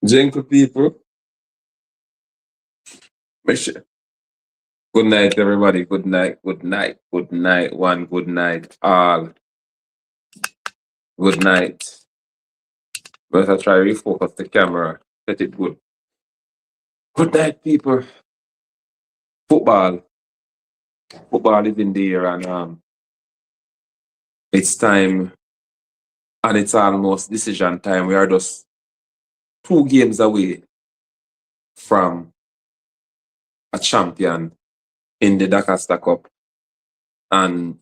Gentle people, make sure. Good night, everybody. Good night. Good night. Good night. One good night. All good night. But I try to refocus the camera. Set it good. Good night, people. Football. Football is in the air, and it's time, and it's almost decision time. We are just 2 games away from a champion in the Dakar Cup, and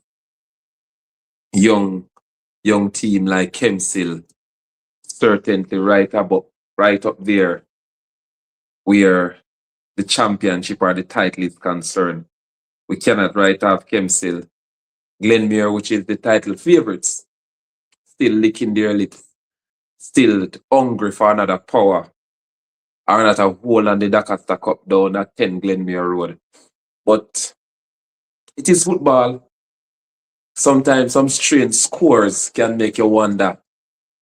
young young team like Kemsil certainly right up there where the championship or the title is concerned. We cannot write off Kemsil. Glenmuir, which is the title favorites, still licking their lips, still hungry for another power or another hole on the Dakar Cup down at 10 Glenmuir Road. But it is football. Sometimes some strange scores can make you wonder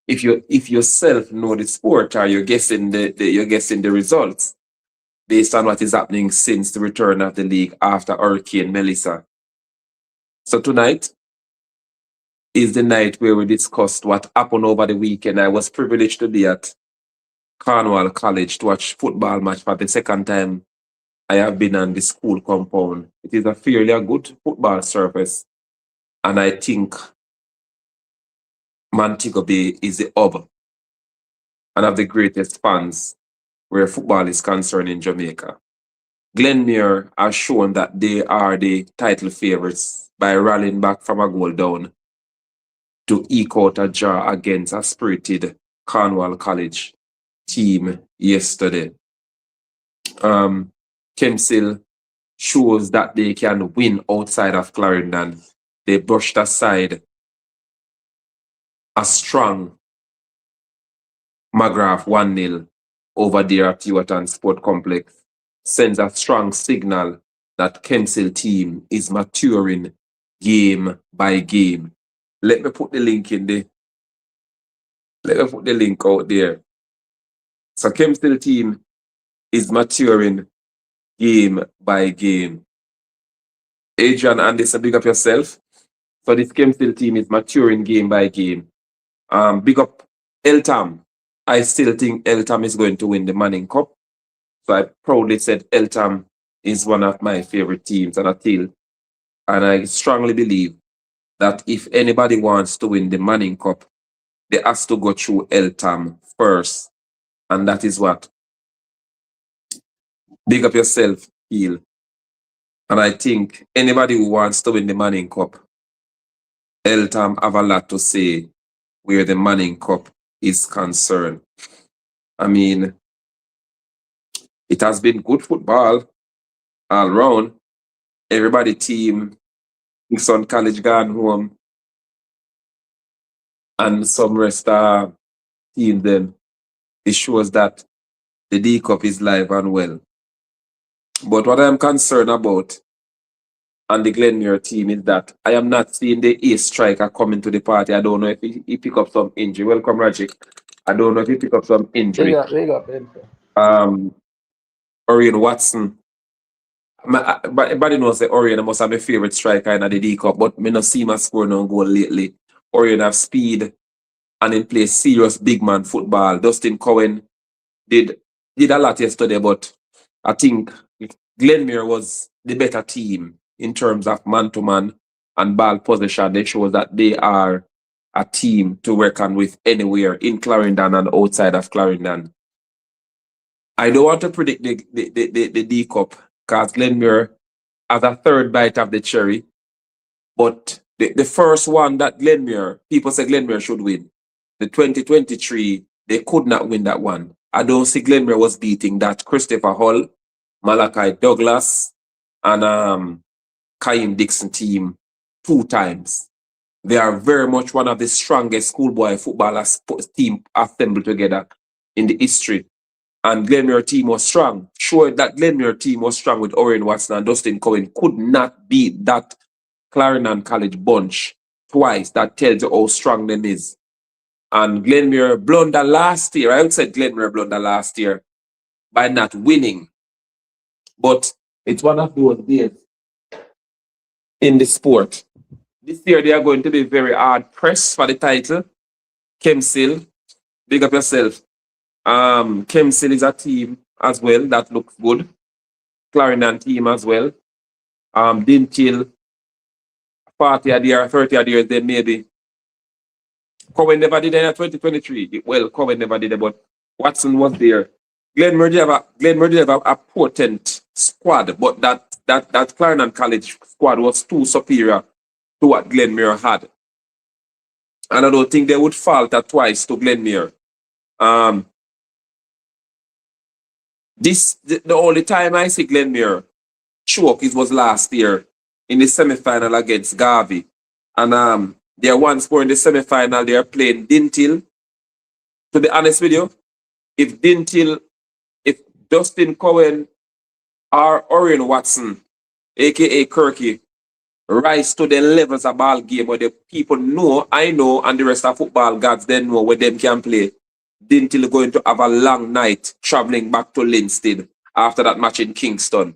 if you yourself know the sport or you're guessing you're guessing the results based on what is happening since the return of the league after Hurricane Melissa. So tonight is the night where we discussed what happened over the weekend. I was privileged to be at Cornwall College to watch football match for the second time I have been on the school compound. It is a fairly good football surface, and I think Montego Bay is the hub and of the greatest fans where football is concerned in Jamaica. Glenmuir has shown that they are the title favourites by rallying back from a goal down to eke out a draw against a spirited Cornwall College team yesterday. Kemsil shows that they can win outside of Clarendon. They brushed aside a strong McGrath 1-0 over there at Ewaton Sport Complex. Sends a strong signal that Kemsil team is maturing game by game. Let me put the link out there. So Kemsil team is maturing game by game. Adrian Anderson, big up yourself. So this Kemsil team is maturing game by game. Big up Eltham. I still think Eltham is going to win the Manning Cup. So I proudly said Eltham is one of my favorite teams, and I strongly believe that if anybody wants to win the Manning Cup, they has to go through Eltham first. And that is what big up yourself, Heel. And I think anybody who wants to win the Manning Cup, Eltham have a lot to say where the Manning Cup is concerned. I mean, it has been good football all round. Everybody team, Kingston College gone home, and some rest team then. It shows that the D Cup is live and well. But what I'm concerned about on the Glenmuir team is that I am not seeing the ace striker coming to the party. I don't know if he pick up some injury. Welcome, Rajic. I don't know if he pick up some injury. Big up, Ben. Orion Watson. But everybody knows that Orion must have my favorite striker in the D Cup, but me not see my score no goal lately. Orion have speed and he plays serious big man football. Dustin Cohen did a lot yesterday, but I think Glenmuir was the better team in terms of man-to-man and ball possession. They show that they are a team to reckon with anywhere in Clarendon and outside of Clarendon. I don't want to predict the D Cup because Glenmuir has a third bite of the cherry. But the first one that people say Glenmuir should win. The 2023, they could not win that one. I don't see Glenmuir was beating that Christopher Hull, Malachi Douglas, and Kaim Dixon team 2 times. They are very much one of the strongest schoolboy footballers team assembled together in the history. And Glenmuir team was strong. Sure that Glenmuir team was strong with Orion Watson and Dustin Cohen could not beat that Clarendon College bunch twice. That tells you how strong them is. And Glenmuir blunder last year. I would say Glenmuir blunder last year by not winning. But it's one of those days in the sport. This year they are going to be very hard pressed for the title. Kemsil, big up yourself. Kemsil is a team as well that looks good. Clarendon team as well. Dintil, 40 a year, 30 a year, then maybe. Cowen never did it in 2023. Well, Cowen never did it, but Watson was there. Glenmuir did have a potent squad, but that Clarendon College squad was too superior to what Glenmuir had. And I don't think they would falter twice to Glenmuir. The only time I see Glenmuir choke was last year in the semi-final against Garvey. And they are once more in the semi-final, they are playing Dintil. To be honest with you, if Justin Cowen or Orion Watson, aka Kirky, rise to the levels of ball game where the people know, I know, and the rest of football gods then know where them can play, Dintil going to have a long night traveling back to Linstead after that match in Kingston.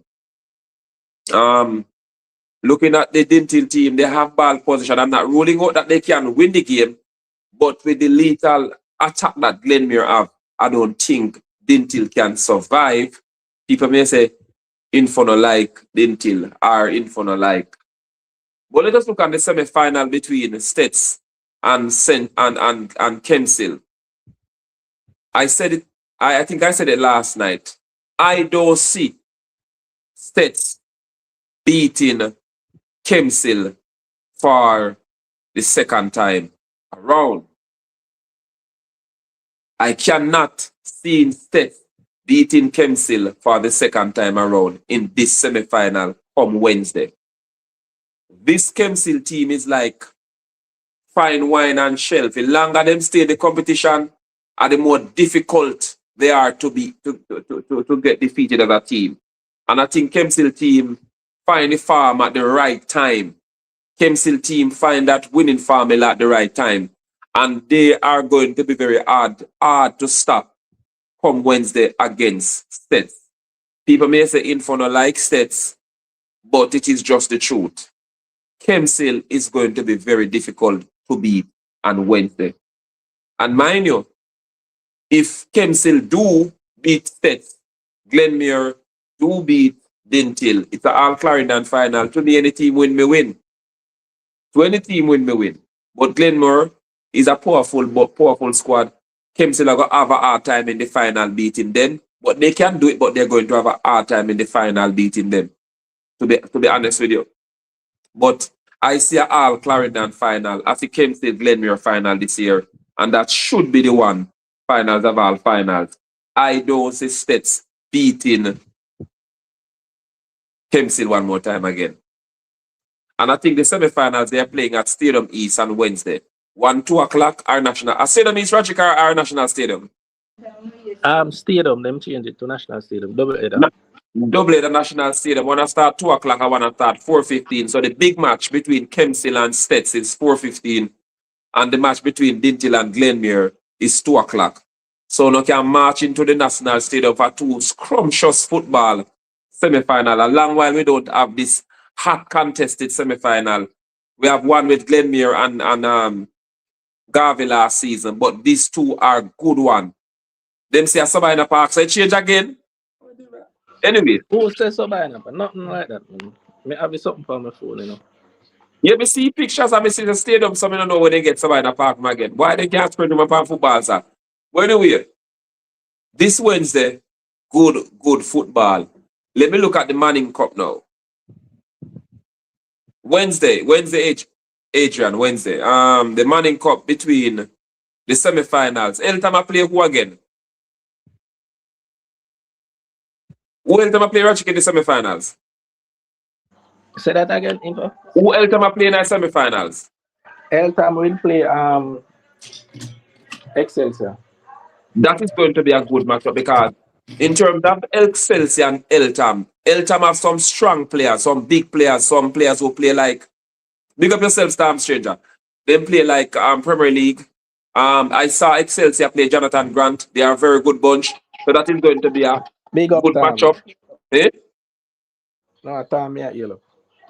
Looking at the Dintil team, they have ball position. I'm not ruling out that they can win the game, but with the lethal attack that Glenmuir have, I don't think Dintil can survive. People may say Inferno like Dintil or Inferno like. But let us look at the semi-final between Stets and Kemsil. I said it, I think I said it last night. I don't see Stets beating Kemsil for the second time around. I cannot see Stets beating Kemsil for the second time around in this semi-final come Wednesday. This Kemsil team is like fine wine and shelf. The longer them stay in the competition, the more difficult they are to get defeated as a team. And I think Kemsil team find the farm at the right time. Kemsil team find that winning formula at the right time. And they are going to be very hard to stop come Wednesday against Stets. People may say Inferno like Stets, but it is just the truth. Kemsil is going to be very difficult to beat on Wednesday. And mind you, if Kemsil do beat Stets, Glenmuir do beat Dintil, it's an all Clarendon final. To me, any team win, me win. To any team win, me win. But Glenmuir is a powerful squad. Kemsil are going to have a hard time in the final beating them. But they can do it, but they're going to have a hard time in the final beating them. To be honest with you. But I see an all Clarendon final. I see Kemsil Glenmuir final this year. And that should be the one finals of all finals. I don't see Stets beating Kemsil one more time again. And I think the semi-finals, they are playing at Stadium East on Wednesday. 2 o'clock, our national. Stadium East, Rochester, our national stadium. Stadium, them change it to National Stadium. Double the National Stadium. One start 2 o'clock, I want to start 4:15. So the big match between Kemsil and Stets is 4:15. And the match between Dintil and Glenmuir is 2 o'clock. So now can march into the National Stadium for two scrumptious football semi-final. A long while we don't have this hot contested semi-final. We have one with Glenmuir and Garvey last season, but these two are good one. Them say Sabina Park, so it change again. Anyway. Who says Sabina Park? Nothing like that, man. Me have something for my phone, you know. Yeah, me see pictures and me see the stadium, so I don't know when they get Sabina Park again. Why they can't spread them upon football, sir? But anyway, this Wednesday, good football. Let me look at the Manning Cup now. Wednesday, Adrian, Wednesday. The Manning Cup between the semi-finals. Eltham play who again? Who Eltham play Ratchet in the semi-finals? Say that again, Info. Who Eltham play in the semi-finals? Eltham will play Excelsior. That is going to be a good matchup because in terms of Excelsior and Eltham have some strong players, some big players, some players who play like, big up yourself, Storm Stranger. They play like Premier League. I saw Excelsior play Jonathan Grant. They are a very good bunch. So that is going to be a Big up good Tom. matchup. Eh? No, Tom me at yellow.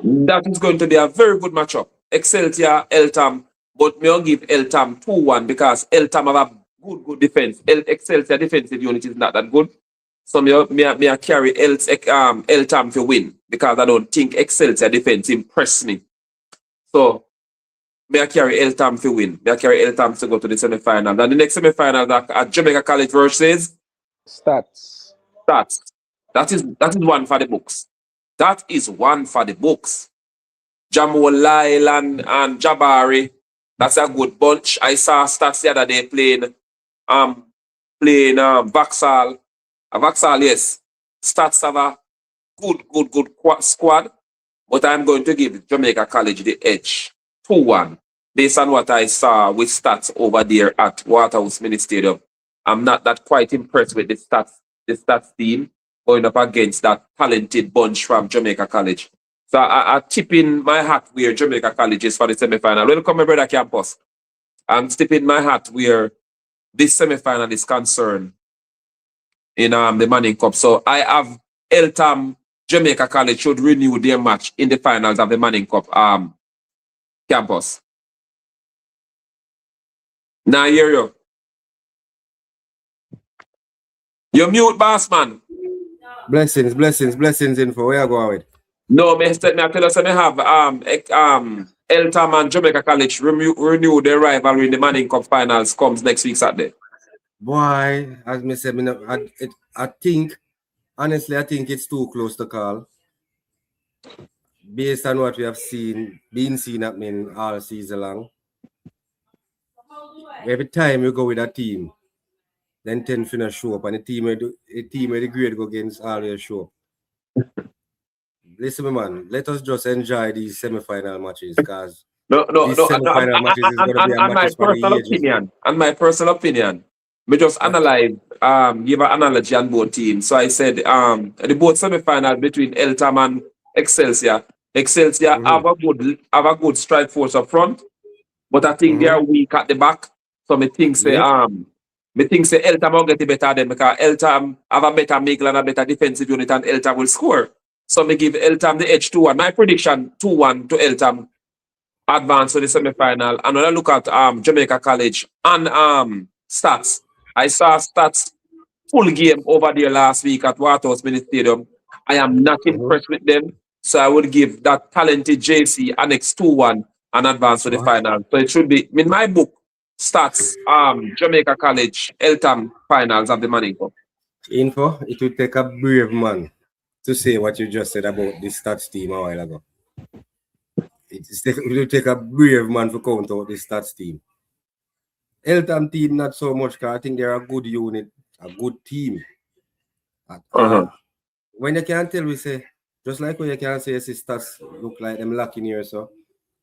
That is going to be a very good matchup. Excelsior, Eltham, but me will give Eltham 2-1 because Eltham have a good defense. Excelsior defensive unit is not that good. So me carry Eltham to win because I don't think Excelsior defense impress me. So me carry Eltham to win. Me carry Eltham to go to the semi-final. And the next semi-final at Jamaica College versus Stats. Stats. That is one for the books. That is one for the books. Jamal Lyle and Jabari. That's a good bunch. I saw Stats the other day playing Vaxal. Vaxal, yes. Stats have a good squad. But I'm going to give Jamaica College the edge. 2-1. Based on what I saw with Stats over there at Waterhouse Mini Stadium. I'm not that quite impressed with the Stats team going up against that talented bunch from Jamaica College. So I tip in my hat where Jamaica College is for the semi-final. Welcome, my brother Campus. I'm tipping my hat where this semi-final is concerned in the Manning Cup. So I have Eltham, Jamaica College should renew their match in the finals of the Manning Cup Campus. Now hear you. You mute, boss man. Blessings info. Where you going with? No, I tell us I have Eltham and Jamaica College renew their rivalry in the Manning Cup finals comes next week Saturday. Boy, as me said, I think it's too close to call. Based on what we have been seen happening all season long. Every time you go with a team, then 10 finna show up, and the team with the grade go against always show up. Listen, man, let us just enjoy these semi-final matches because these semi-final matches is going to be a matches for the ages. And my personal opinion, we just analyze, give an analogy on both teams. So I said, the both semi-final between Eltham and Excelsior. Excelsior have a good strike force up front, but I think they are weak at the back. So me think say Eltham will get it better than because Eltham have a better middle and a better defensive unit and Eltham will score. So me give Eltham the edge 2-1. My prediction 2-1 to Eltham advance to the semi-final. And when I look at Jamaica College and Stats, I saw Stats full game over there last week at Waterhouse Mini Stadium. I am not impressed with them. So I would give that talented JC annex 2-1 and advance to the final. So it should be, in my book, Stats, Jamaica College, Eltham finals of the Manning Cup. Info, it would take a brave man to say what you just said about the Stats team a while ago. It will take a brave man to count out the Stats team. Eltham team, not so much, because I think they're a good unit, a good team. When you can tell, we say, just like when you can say, Stats look like them lacking here, so,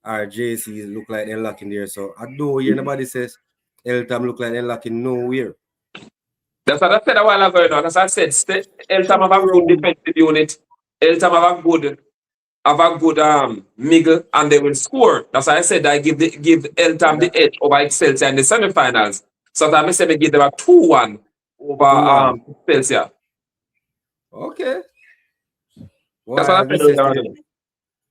or JCs look like they're lacking there, so, I don't hear nobody says Eltham look like they're lacking nowhere. That's what I said a while ago, as I said, Eltham have a good defensive unit. Eltham have a good middle, and they will score. That's why I said I give Eltham the edge over Excelsior in the semi-finals. So that I say I give them a 2-1 over Excelsior. Okay. Well, that's what I said.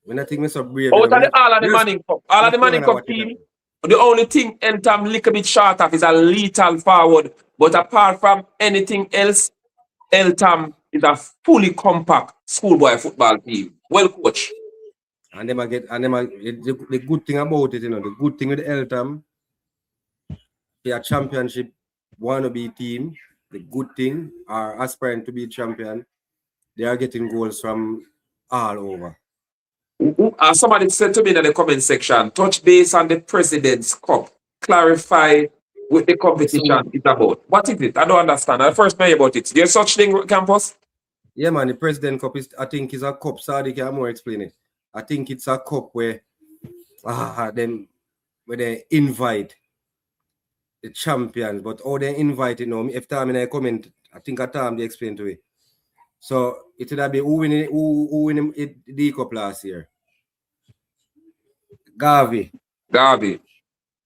When I think we're so brave. All of the Manning Cup team, the only thing Eltham little bit short of is a lethal forward. But apart from anything else, Eltham is a fully compact schoolboy football team. Well coached. And the good thing about it, the good thing with Eltham, they're a championship wannabe team. The good thing are aspiring to be champion. They are getting goals from all over. Somebody said to me in the comment section, touch base on the President's Cup. Clarify what the competition is about. What is it? I don't understand. I first know about it. There's such thing, Campus? Yeah, man. The President Cup I think is a cup. Sorry, can more explain it. I think it's a cup where they invite the champions, but how they invite it now. If time in a comment, I think at time they explain to it. So it would be who win the cup last year? Garvey.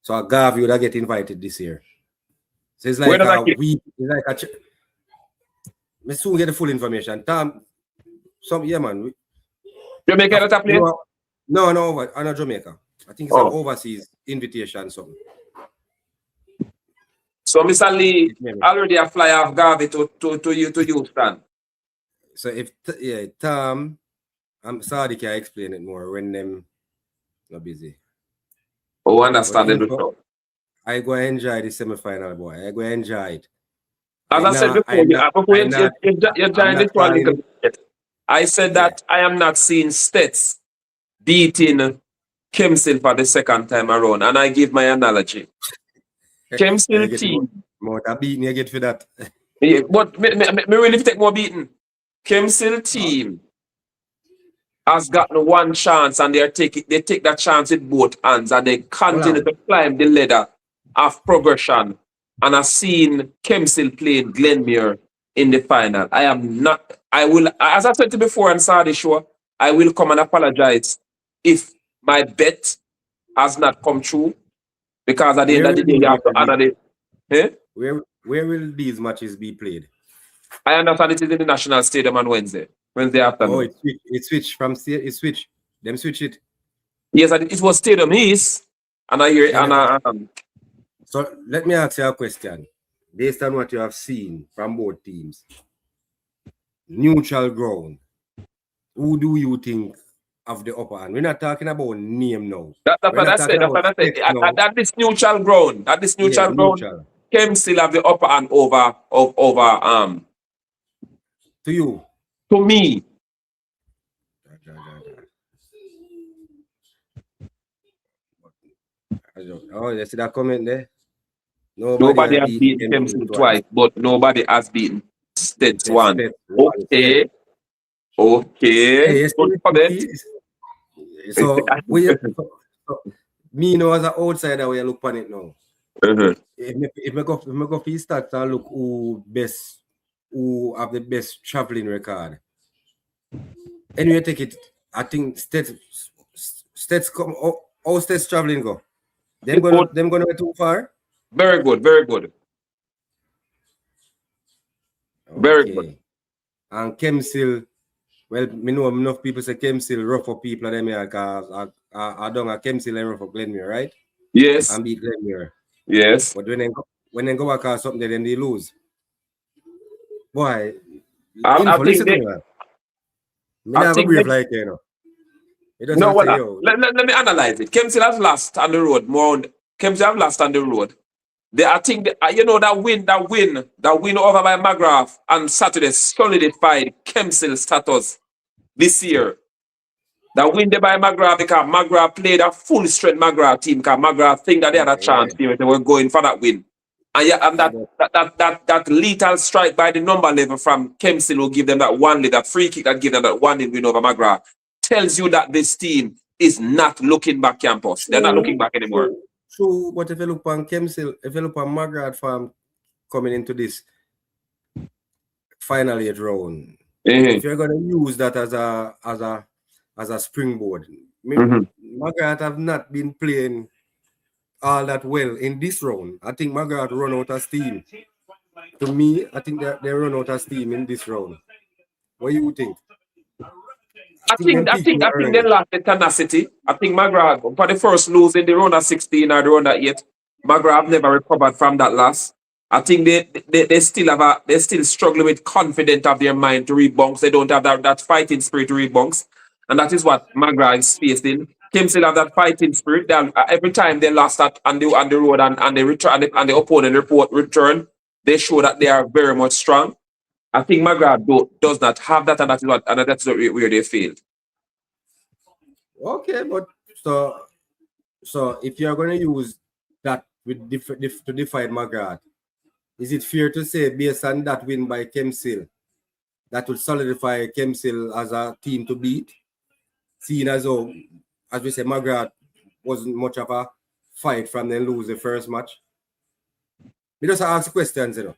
So a Garvey would get invited this year. So it's Where like does that a keep? week. It's like a. We soon get the full information. Man. Jamaica that play? No, not Jamaica. I think it's an overseas invitation. Something. So Mr. Lee already a fly off Garvey to Houston. So if Tom, I'm sorry, can I explain it more when them not busy. Oh, understand it. I go enjoy the semi-final, boy. I go enjoy it. As I said before, you joined this one little bit. I said that I am not seeing Stets beating Kemsil for the second time around, and I give my analogy. Kemsil team. More beating you get for that. But me really take more beating. Kemsil team has gotten one chance, and they take that chance with both hands, and they continue to climb the ladder of progression. And I've seen Kemsil playing Glenmuir in the final. As I said to before on Saturday show, I will come and apologize if my bet has not come true, because at the end of the day, you have to honor it. Where will these matches be played? I understand it is in the National Stadium on Wednesday afternoon. Oh, it switched from it switched. Them switch it. Yes, it was Stadium East, and I hear So let me ask you a question. Based on what you have seen from both teams, neutral ground, who do you think of the upper hand? We're not talking about name now. That's what I said. At this neutral ground, Kemsil have the upper hand over to you. To me. Oh, you see that comment there? Nobody has beaten Kemsil twice, but nobody has beaten Stets one. Okay. So me know as an outsider where you look on it now. If I go for stats and look who have the best traveling record. Anyway, take it. I think Stets come. How Stets traveling go? Them gonna be too far. Very good. Very good. Very good. And Kemsil, well, me know enough people say Kemsil rough for people them here, because I don't have Kemsil and rough for Glenmuir, right? Yes. And beat Glenmuir. Yes. But when they go back or something, then they lose. Boy, I think they, I think they, like, you know. No, let me analyze it. Kemsil has lost on the road. Kemsil have lost on the road. I think that win over by McGrath on Saturday solidified Kemsil's status this year. That win there by McGrath, because McGrath played a full strength McGrath team, because McGrath think that they had a chance here. They were going for that win. And that lethal strike by the number 11 from Kemsil will give them that that free kick that give them that 1-0 win over McGrath. Tells you that this team is not looking back campus. They're not looking back anymore. True, but if you look on Kemsil, if you look on McGrath farm coming into this final 8 round, if you're gonna use that as a springboard, McGrath have not been playing all that well in this round. I think McGrath run out of steam. To me, I think they run out of steam in this round. What do you think? I think they lost the tenacity. I think McGrath, for the first lose in the round of 16 or the round of 8, McGrath never recovered from that loss. I think they still struggling with confidence of their mind to rebound. They don't have that fighting spirit to rebound. And that is what McGrath is facing. Kemsil have that fighting spirit. Every time they lost that on the road and they return and the opponent return, they show that they are very much strong. I think McGrath does not have that, and that's where they failed. Okay, but so if you're going to use that to define McGrath, is it fair to say, based on that win by Kemsil, that would solidify Kemsil as a team to beat? Seeing as though, as we say, McGrath wasn't much of a fight from them lose the first match. We just ask questions, you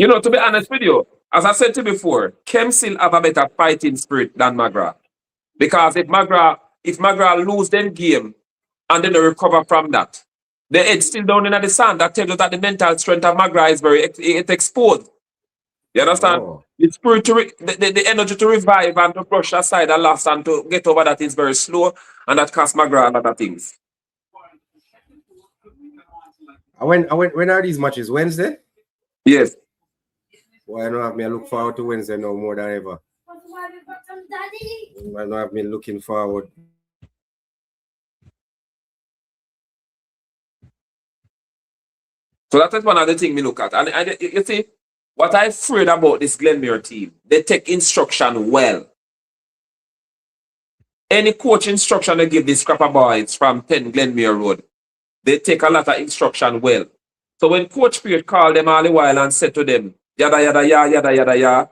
know. To be honest with you, as I said to you before, Kemsil have a better fighting spirit than McGrath. Because if McGrath lose them game and then they recover from that, The head still down in the sand. That tells you that the mental strength of McGrath is it's exposed. You understand? Oh. The spirit the energy to revive and to brush aside the loss and to get over that is very slow, and that costs McGrath a lot of things. When are these matches? Wednesday? Yes. Well, I don't have me. I look forward to Wednesday now more than ever. I don't have me looking forward. So that is one of the things we look at. And you see, what I'm afraid about this Glenmuir team, they take instruction well. Any coach instruction they give these scrapper boys from 10 Glenmuir Road, they take a lot of instruction well. So when Coach Peart called them all the while and said to them, yada, yada, yada, yada, yada, yada.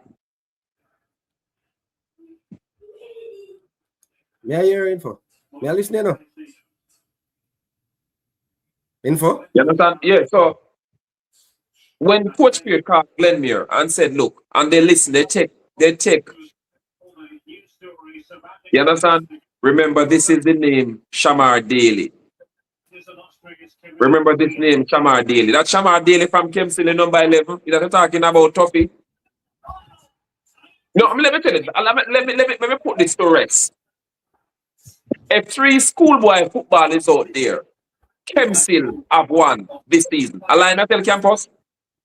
Me I hear info. Me I listen now. Info? You understand? Yeah, so when Coach Peart called Glenmuir and said, look, and they listen, they take. You understand? Remember, this is the name Shamar Daly. Remember this name, Shamar Daly. That Shamar Daly from Kempsey, number 11. Is that you're talking about Tuffy? No, let me tell you. Let me put this to rest. If 3 schoolboy football is out there, Kempsey have won this season. Align tell campus?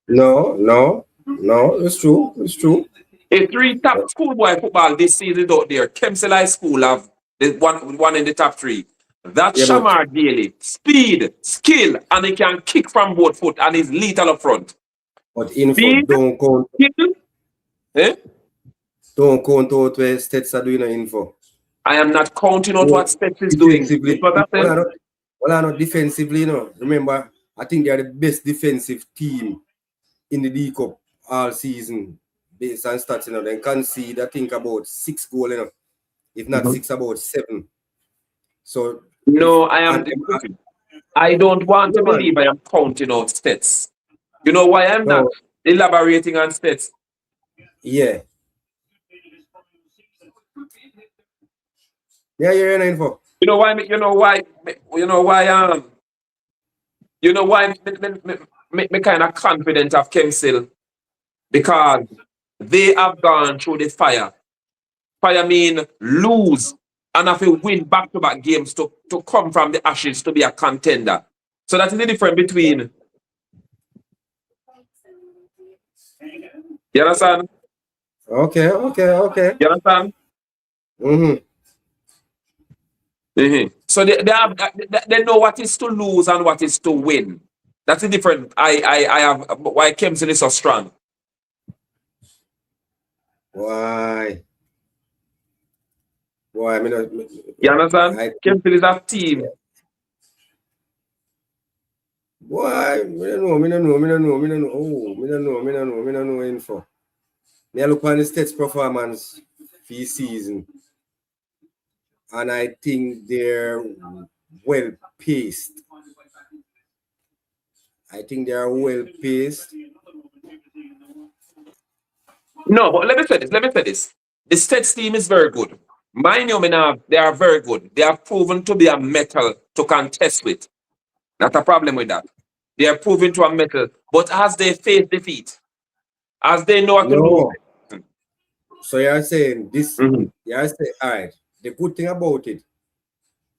No. It's true. It's true. If 3 top schoolboy football this season is out there, Kempsey High School have the one in the top 3. That Yeah, Shamar Daly, speed, skill, and he can kick from both foot and is lethal up front. But info Speed, don't count. skill, Don't count out where States are doing the info. I am not counting out what Spets is doing. Defensively, What I said? well, not defensively, Remember, I think they are the best defensive team in the D Cup all season based on stats. They concede, I think, about 6 goals, if not 6, about 7. So No, I don't want to believe I am counting out stats. You know why I'm not elaborating on stats? Yeah. Yeah, you're in info. You know why me kind of confident of Kempsey? Because they have gone through the fire. Fire mean lose and have to win back-to-back games to come from the ashes to be a contender. So that's the difference between. You understand? Okay. You understand? So they know what is to lose and what is to win. That's the difference. I have why Kempsey is so strong. Why? I mean, you understand? Kempsey is a team. Why? Me don't know info. Me look on the States performance for this season, and I think they're well paced. No, but let me say this. The States team is very good. Mind you, they are very good. They have proven to be a metal to contest with. Not a problem with that. They are proven to a metal. But as they face defeat, as they know what to do. So you're saying this, you're saying, all right, the good thing about it,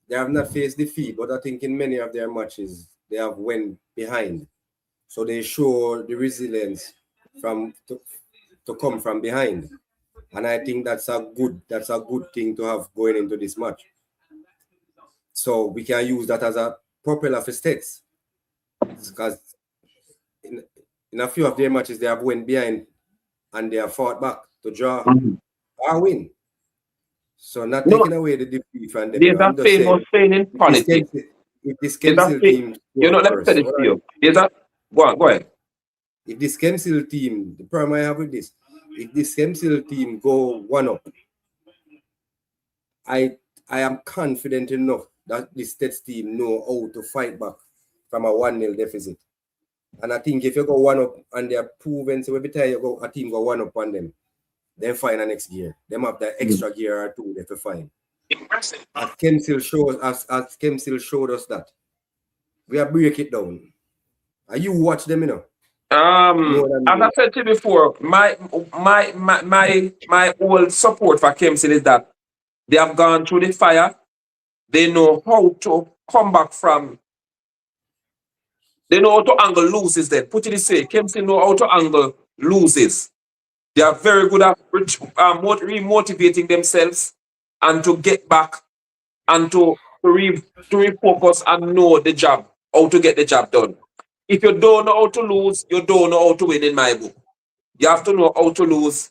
they have not faced defeat, but I think in many of their matches, they have went behind. So they show the resilience to come from behind. And I think that's a good thing to have going into this match. So we can use that as a propeller for States. Because in a few of their matches, they have went behind and they have fought back to draw or win. So not taking away the defeat from them. There's a famous saying in politics. If this Kempsey team, let me say this to you. Go ahead. If this Kempsey team, the problem I have with this, if this Kempsey team go 1-up, I am confident enough that the States team know how to fight back from a 1-0 deficit. And I think if you go 1-up and they are proven, so every time a team go 1-up on them, then find the next gear. Them have the extra gear or 2 they have to find. As Kempsey showed us that. We are break it down. And you watch them, you know. As I said to you before, my whole support for Kempsey is that they have gone through the fire. They know how to come back from. They know how to angle loses. Then put it this way, Kempsey know how to angle loses. They are very good at remotivating themselves and to get back and to refocus and know the job, how to get the job done. If you don't know how to lose, you don't know how to win in my book. You have to know how to lose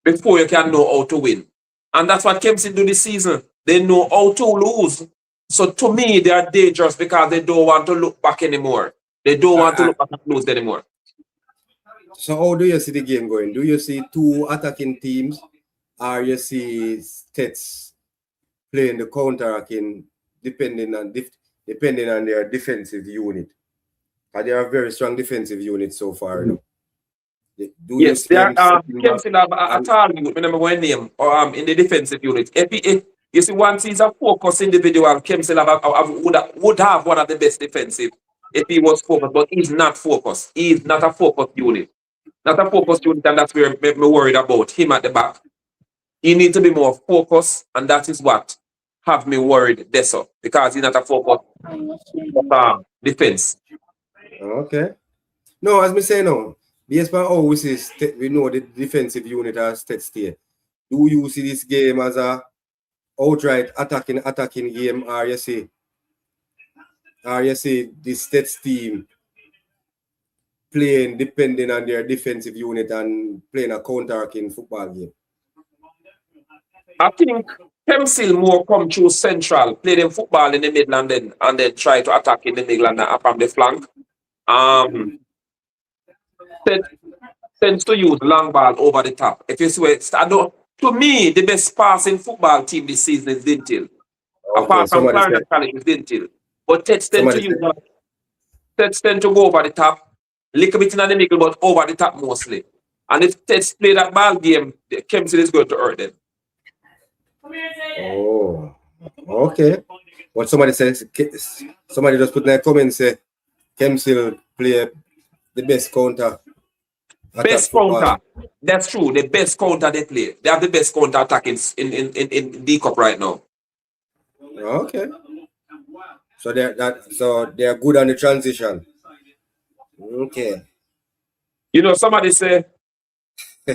before you can know how to win. And that's what Kempsey do this season. They know how to lose. So to me, they are dangerous because they don't want to look back anymore. They don't want to look back and lose anymore. So how do you see the game going? Do you see two attacking teams, or you see Stets playing the counter-attacking depending on their defensive unit? They are a very strong defensive unit so far. You know? Yes, they are. Kempsey have a target, remember one name, in the defensive unit. If you see, once he's a focused individual, Kempsey would have one of the best defensive if he was focused, but he's not focused. He's not a focused unit. Not a focused unit, and that's where I'm worried about him at the back. He needs to be more focused, and that is what have me worried there, so, because he's not a focused defense. Okay. No, as me say now, based on how we know the defensive unit as Stets here. Do you see this game as a outright attacking game, or you see the Stets team playing depending on their defensive unit and playing a counter-attacking football game? I think Kempsey more come through central, play them football in the middle and then try to attack in the middle and from the flank. Tends to use long ball over the top. If you see where to me, the best passing football team this season is Dintil. Apart from Clarendon College is Dintil. But Teds tend to go over the top, little bit in the middle, but over the top mostly. And if Teds play that ball game, Kempsey is going to hurt them. Oh, okay. What somebody says, somebody just put in a comment say Kempsey will play the best counter. Best counter. That's true. The best counter they play. They have the best counter attack in D Cup right now. Okay. So they're good on the transition. Okay. You know, somebody say I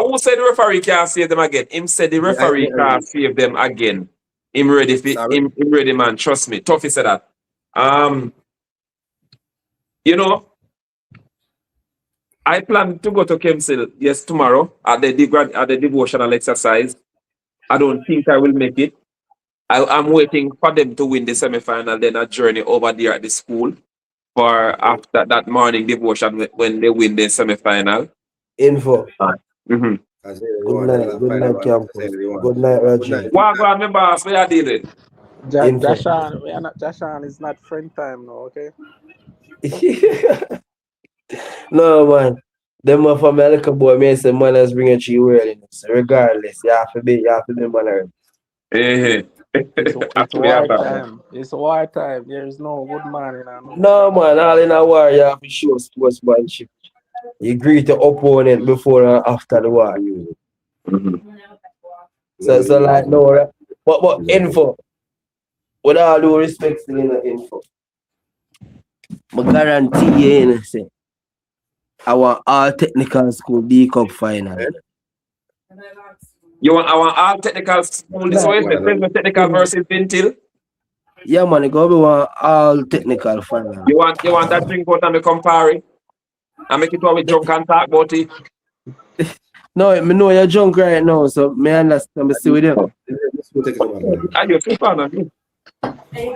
won't say the referee can't save them again. Him said the referee can't save them again. Him ready, man. Trust me. Tough, he said that. You know, I plan to go to Kempsey, tomorrow at the devotional exercise. I don't think I will make it. I'm waiting for them to win the semi-final, then a journey over there at the school for after that morning devotion when they win the semi-final. Info. Mm-hmm. Good night, campus. Good night, Raji. Go on, my boss, where are you dealing? Jashan is not friend time now, okay? No, man. Them are from America, boy. Me say manners bring a tree worldliness. Regardless, you have to be mannered. It's war time. It's war time. There is no good man in our No, man. All in a war, you have to show sportsmanship. You greet the opponent before and after the war. Mm-hmm. So like no, right? But info. With all due respect to the info. I guarantee you, say, our all technical school D Cup final. You want our all technical school this way? Technical versus Dintil? Yeah, man, it go be one all technical final. You want that drink out and me compare? And make it all with drunk and talk about it? No, me know you're drunk right now, so me understand. Me see with them. Are you super on me? Sorry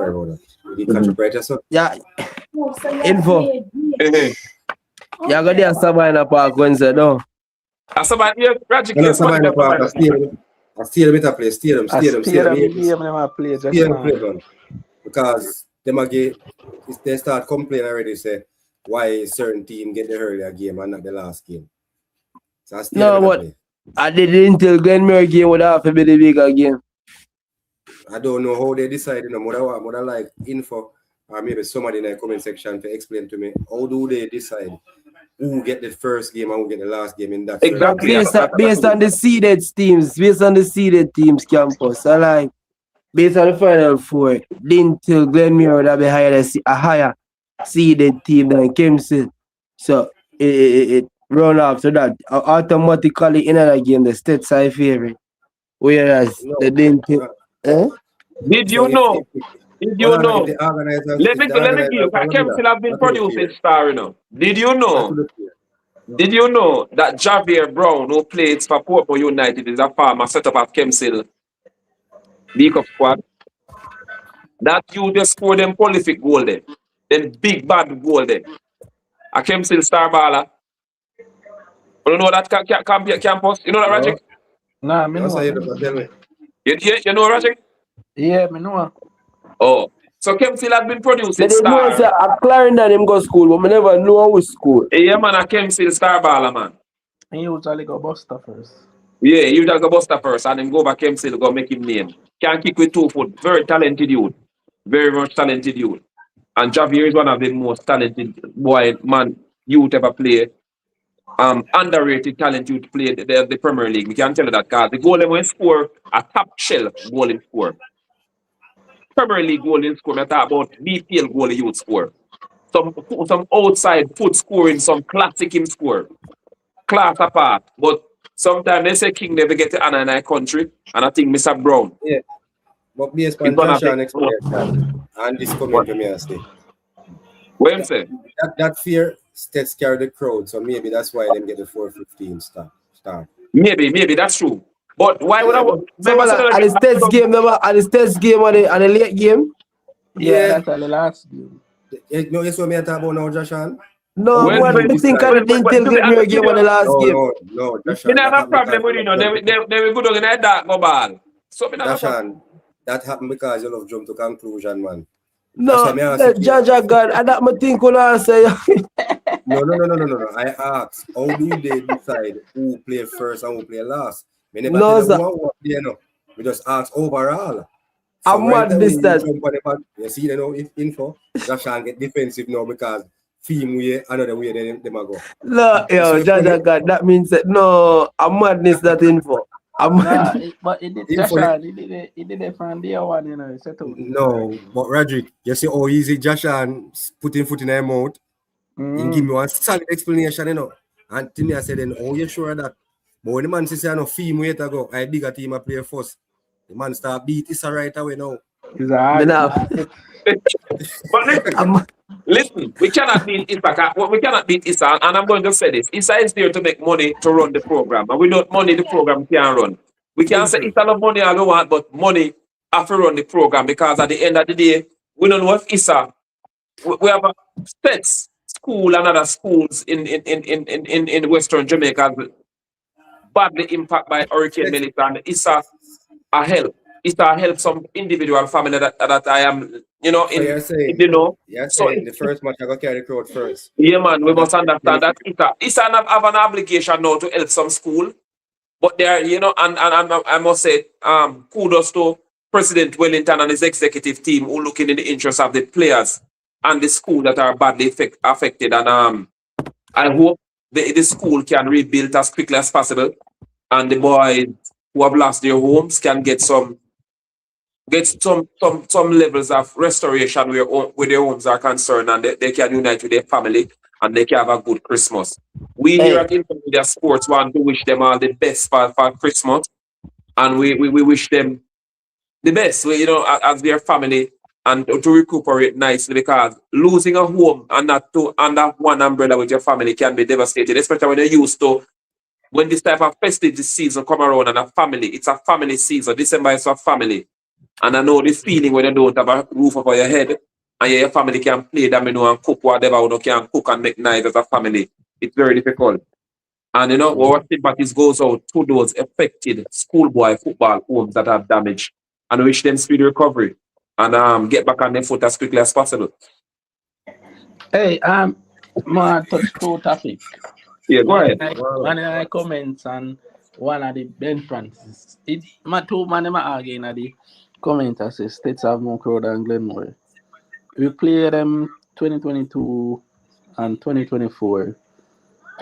about that. You catch a brighter, sir? Yeah. Info. You got there Savannah Park Wednesday, no? Savannah, yeah, Raji, Savannah Park, I still better play. Stadium. Because they start complaining already, say why certain team get the earlier game and not the last game. So I didn't tell Glenmere game would have to be the bigger game. I don't know how they decide, you know, what I like info, or maybe somebody in the comment section to explain to me, how do they decide who get the first game and who get the last game in that? Exactly. Based on the seeded teams, campus. So like, based on the final four, Lintel, Glenmuir would have a higher seeded team than Kempsey. So it run after that. Automatically in another game, the States are favorite. Whereas No. the Lintel. Did So you know? Did you know? If the organizers, Let me give you. Kempsey have been producing star, you know. Did you know? Did you know that Javier Brown, who plays for Portmore United, is a farmer set up at Kempsey League Cup squad? That you just score them prolific goal there. Then big bad goal there. A Kempsey star baller. You know that campus? You know that, Rajic? Nah, me That's know. how you tell me. You know Rajic? Yeah, me know. Oh. So Kempsey has been producing They know say star. a Clarendon him go school, but me never know which school. Yeah, man, a Kempsey star baller, man. And you usually go Buster first. Yeah, you just go Buster first and then go back Kempsey to go make him name. Can kick with 2 foot. Very talented youth. Very much talented youth. And Javier is one of the most talented youth ever play. Underrated talent youth play the Premier League. We can tell you that because the goal he score a top shelf goal in score. Premier League goal in score. I talk about BPL goal youth score. Some outside foot scoring, some classic him score. Class apart. But sometimes they say King never get to honor in our country. And I think Mr. Brown. Yeah. But based on Josh and experience and this coming to me and say. What him say? That fear States carry the crowd, so maybe that's why they get the 4-15 start. Maybe that's true. But why would I want at the States game, on the late game? Yeah, that's the last game. No, you saw me talk about now, Josh and? No, what do you think of the Lintel game on the last game? No, Josh and. I have a problem with you know. They were good on that dark ball. So Josh and that happened because you love jump to conclusion, man. No, Jaja God, and that my think when I say. No. I asked, how do they decide who play first and who play last? We never No, sir. We just ask overall. So I'm mad this that. You see, info. Joshua get defensive now because theme way, another way they go. No, yo, Jaja God, that means that no, I'm madness that info. But it did Joshua, he did it from day one, you know. No, but Roderick, you see how easy Joshua putting foot in their mouth. He give me one solid explanation, you know. And to me, I said, then, oh, you sure that? But when the man says, no, theme way to go, I bigger team I play first. The man start beat Issa right away now. But listen, we cannot beat Issa. We cannot beat Issa, and I'm going to say this. Issa is there to make money to run the program. And without money, the program can't run. We can't say Issa love money all we want, but money have to run the program because at the end of the day, we don't know if Issa, we have States school and other schools in Western Jamaica badly impacted by Hurricane Melissa, and Issa a help. Issa help some individual family that I am, you know, the first match I got carry the crowd first. Yeah, man, we must understand that Issa have an obligation now to help some school, but there, you know, and I must say, kudos to President Wellington and his executive team who looking in the interest of the players and the school that are badly affected, and I hope the school can rebuild as quickly as possible, and the boys who have lost their homes can get some levels of restoration where their homes are concerned, and they can unite with their family and they can have a good Christmas. We here at Intermedia Sports want to wish them all the best for Christmas, and we wish them the best, you know, as their family, and to recuperate nicely, because losing a home and not to under one umbrella with your family can be devastating, especially when you're used to when this type of festive season come around and a family, it's a family season. December is for family. And I know this feeling when you don't have a roof over your head and your family can play domino and cook whatever, you can cook and make nice as a family. It's very difficult. And you know, our sympathies goes out to those affected schoolboy football homes that have damaged, and wish them speedy recovery and get back on their foot as quickly as possible. Hey, my touch two topic. Yeah, go ahead. One of the comments and one of the Ben Francis. My two man arguing at the comment and say States have more crowd than Glenmore. We played them 2022 and 2024.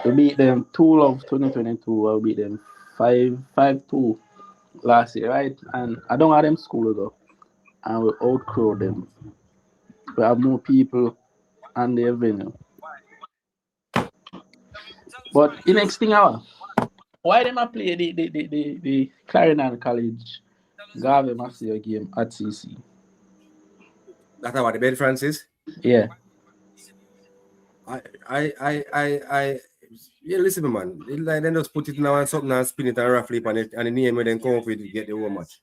We beat them 2-love 2022. I beat them 5-2 last year, right? And I don't have them school though. And we outcrowd them. We have more people and the venue. But the next thing why them I play the Clarendon College Garvey Master game at CC? That's what the bed Francis. Yeah. Yeah, listen, man. Like they just put it now and something and spin it and roughly on it, and the name when then come up with it, get the whole match.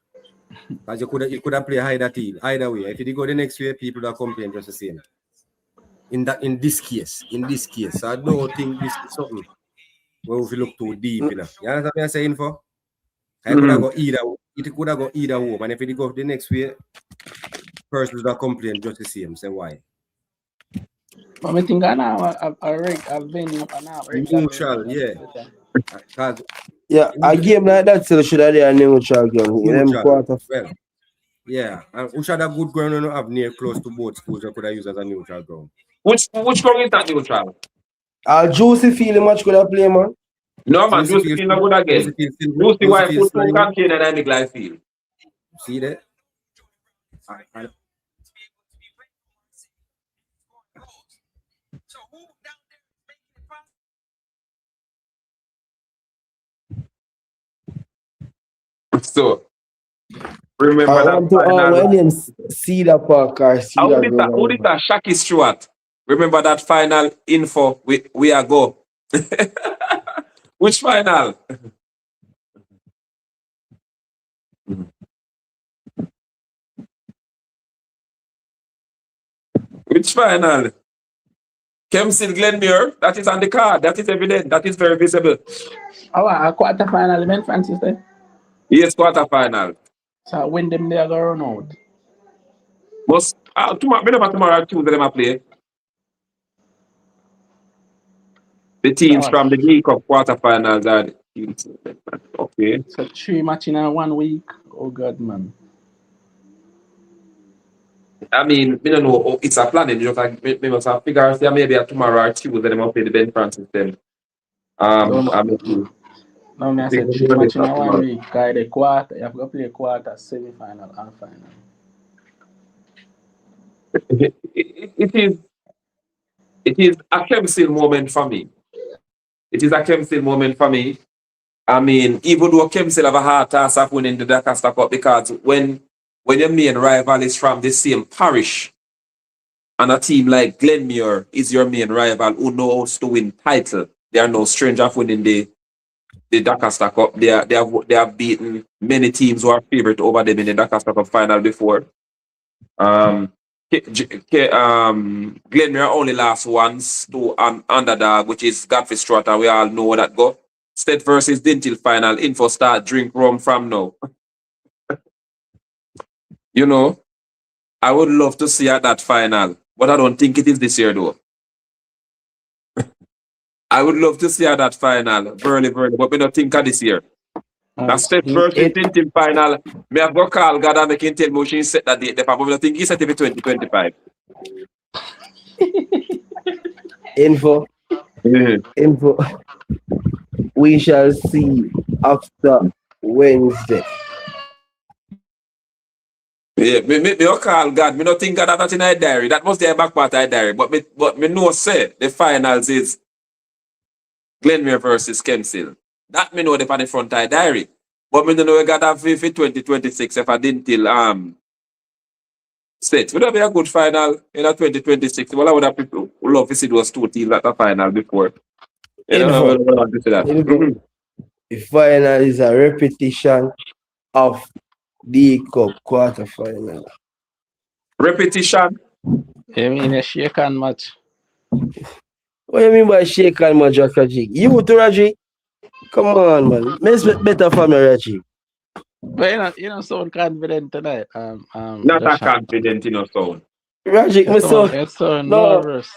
Because you could have played either team, either way. If you go the next way, people that complain just the same. In this case, so I don't think this is something where we look too deep enough. You understand what I'm saying for? It could have got either home, and if it go the next way, persons that complain just the same. Say why? But I think I now a venue now. Neutral, yeah. Yeah, a game like that still should have a neutral game. Them quarter. Well, yeah, and we should have good ground and have near close to both schools that could have used as a neutral ground. Which ground is that neutral? Juicy feel the match could have play, man. No man, Juicy feel no good again. Juicy why put two campaign and I make life feel. See that? So remember that final. Cedar Park or Cedar Who did that? Shaki Stewart. Remember that final info? We are go. Which final? Which final? Kempsey Glenmuir. That is on the card. That is evident. That is very visible. A quarter final event, Francis. Yes, quarter final. So when them they are going out. But tomorrow Tuesday them play. The teams from the League Cup quarterfinals are the teams. Okay. So 3 matches in 1 week. Oh God, man. I mean, we don't know. It's a planning. Just like we must have figure maybe tomorrow or Tuesday them play the Ben Francis then. No, I said 3 matches in 1 week. Guy the quarter. You have to play quarter, semi-final, and final. It is a Kempsey moment for me. It is a Kempsey moment for me. I mean, even though Kempsey have a hard task of winning the Doncaster Cup, because when your main rival is from the same parish, and a team like Glenmuir is your main rival who knows to win title, they are no stranger of winning the Doncaster Cup. They have beaten many teams who are favorite over them in the Doncaster Cup final before. Glenmuir only lost once to an underdog, which is Godfrey Strata. We all know that go. State versus Dintil final. Info start drink rum from now. You know, I would love to see at that final, but I don't think it is this year though. I would love to see at that final, Burley, but we don't think of this year. That State versus Dintil final, me have got call God and make him tell me she set that date. But I think he set it for 2025. Info. We shall see after Wednesday. Yeah, me call God. Me not think of that in my diary. That must be a back part of my diary. But me know say the finals is Glenmuir versus Kempsey. That me know the on the front of my diary. But me don't know we got that for 2026 if I didn't tell State. Would that be a good final in a 2026? Well, I would have people love to see those two teams at the final before. You know, The final is a repetition of the Cup quarterfinal. Repetition? You mean a shake and match? What do you mean by shake and match, Raji? You to Raji? Come on, man. Let's make better for me, Raji. But you don't sound confident tonight. Not that confident in your sound. Raji, you sound nervous.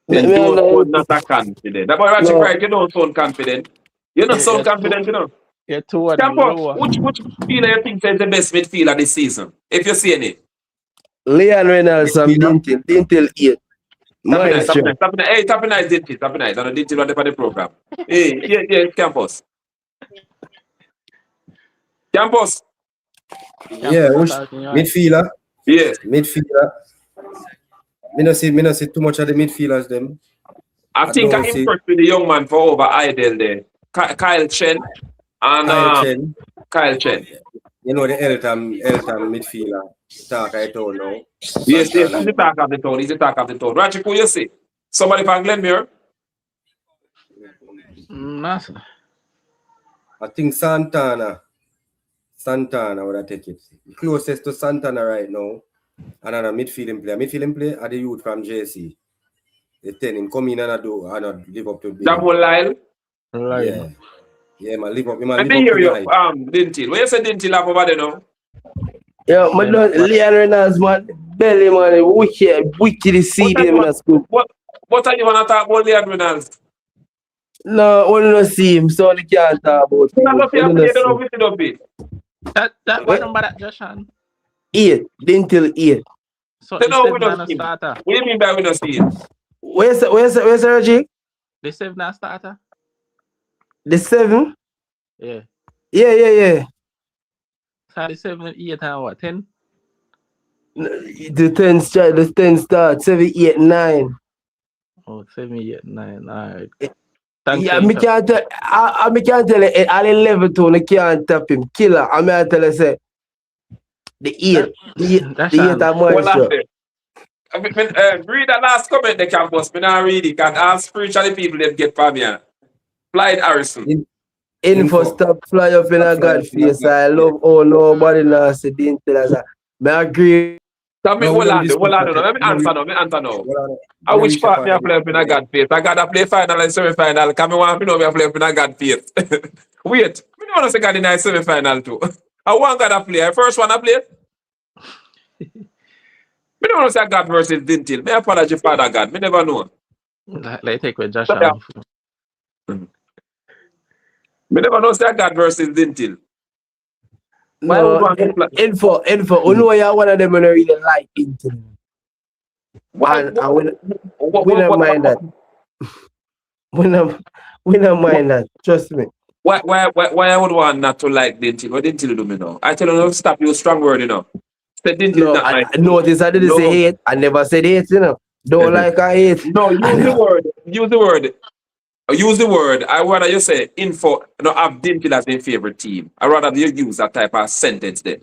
Then don't sound not that confident. That boy Raji right, you don't sound confident. You don't sound confident, you know. You're toward Campos, lower. which midfielder you think is the best midfielder this season? If you see any. Leon Reynolds from Midfielder? Dintil 8. Maestro. Hey, tapping nice, Dinty. Tapping nice. I don't Dinty on the program. Hey, yeah, Campos. Campos. Yeah, which midfielder? Yes. Midfielder. Me not see too much of the midfielders them. I think I'm don't see impressed with the young man for over Idle there. Kyle Chen and Kyle Chen. Kyle Chen. You know the Elton midfielder. Talk I don't know. Yes, he's Santana. the talk of the town. He's the talk of the town. Ratchet, who you see? Somebody from Glenmere? Nothing. I think Santana would have take it. Closest to Santana right now. Another midfielding player. Midfielding player are the youth from JC. They tell him come in and do and live up to the That whole Lyle. Yeah. Yeah, man, live up. Man, Let live me up hear to the you, hype. Dinty. Where you say Dinty laugh over there now? Yeah, but no, Leon Reynolds, man, belly, man, wicked seed him in a school. What are you want to talk about Leon Reynolds? No, we don't see him, so they can't talk about him. Not We don't you see don't him. know it bit. That what number that Joshan? 8, Dintil 8. So They the know we 7 don't and see a him. starter. What do you mean by we don't see him? Where's Reggie? The 7 and starter? The 7? Yeah. Yeah. So the 7 and 8 and what? 10? The 10 start, 7, 8, 9. Oh, 7, 8, 9. Alright. Yeah, me can't tell. I can't tell you. All 11 to I can't tap him. Killer. I mean, I tell you say the 8. The 8 are Maestro. Read the last comment the campus. Me not read it. Can all spiritually people them get from here. Clyde Harrison. Info stop fly up in a God face. I love nobody now say didn't tell us. Me agree. Tell me, hold on. Let me answer now. I wish part me a play up in a God face. I got to play final and semi-final. Because I want to know me a play up in a God face. Wait. I don't want to say God in a semi-final too. I want God to play. I first one to play. I don't want to say God versus Dintil. Me apologize, Father God. Me never know. Like take with Joshan. Me never know say God versus Dintil. No, info. You know you one of them when I really like Intel. We don't mind that. We don't mind that. Trust me. Why I would want not to like Dintil? What Dintil do me now? I tell you, no, stop your strong word, you know. Say Dintil No, not I nice. notice I didn't say hate. I never said hate, you know. Don't like I hate. No, use the word. Use the word. I rather you say info, no, have Dintil as their favorite team. I rather you use that type of sentence there.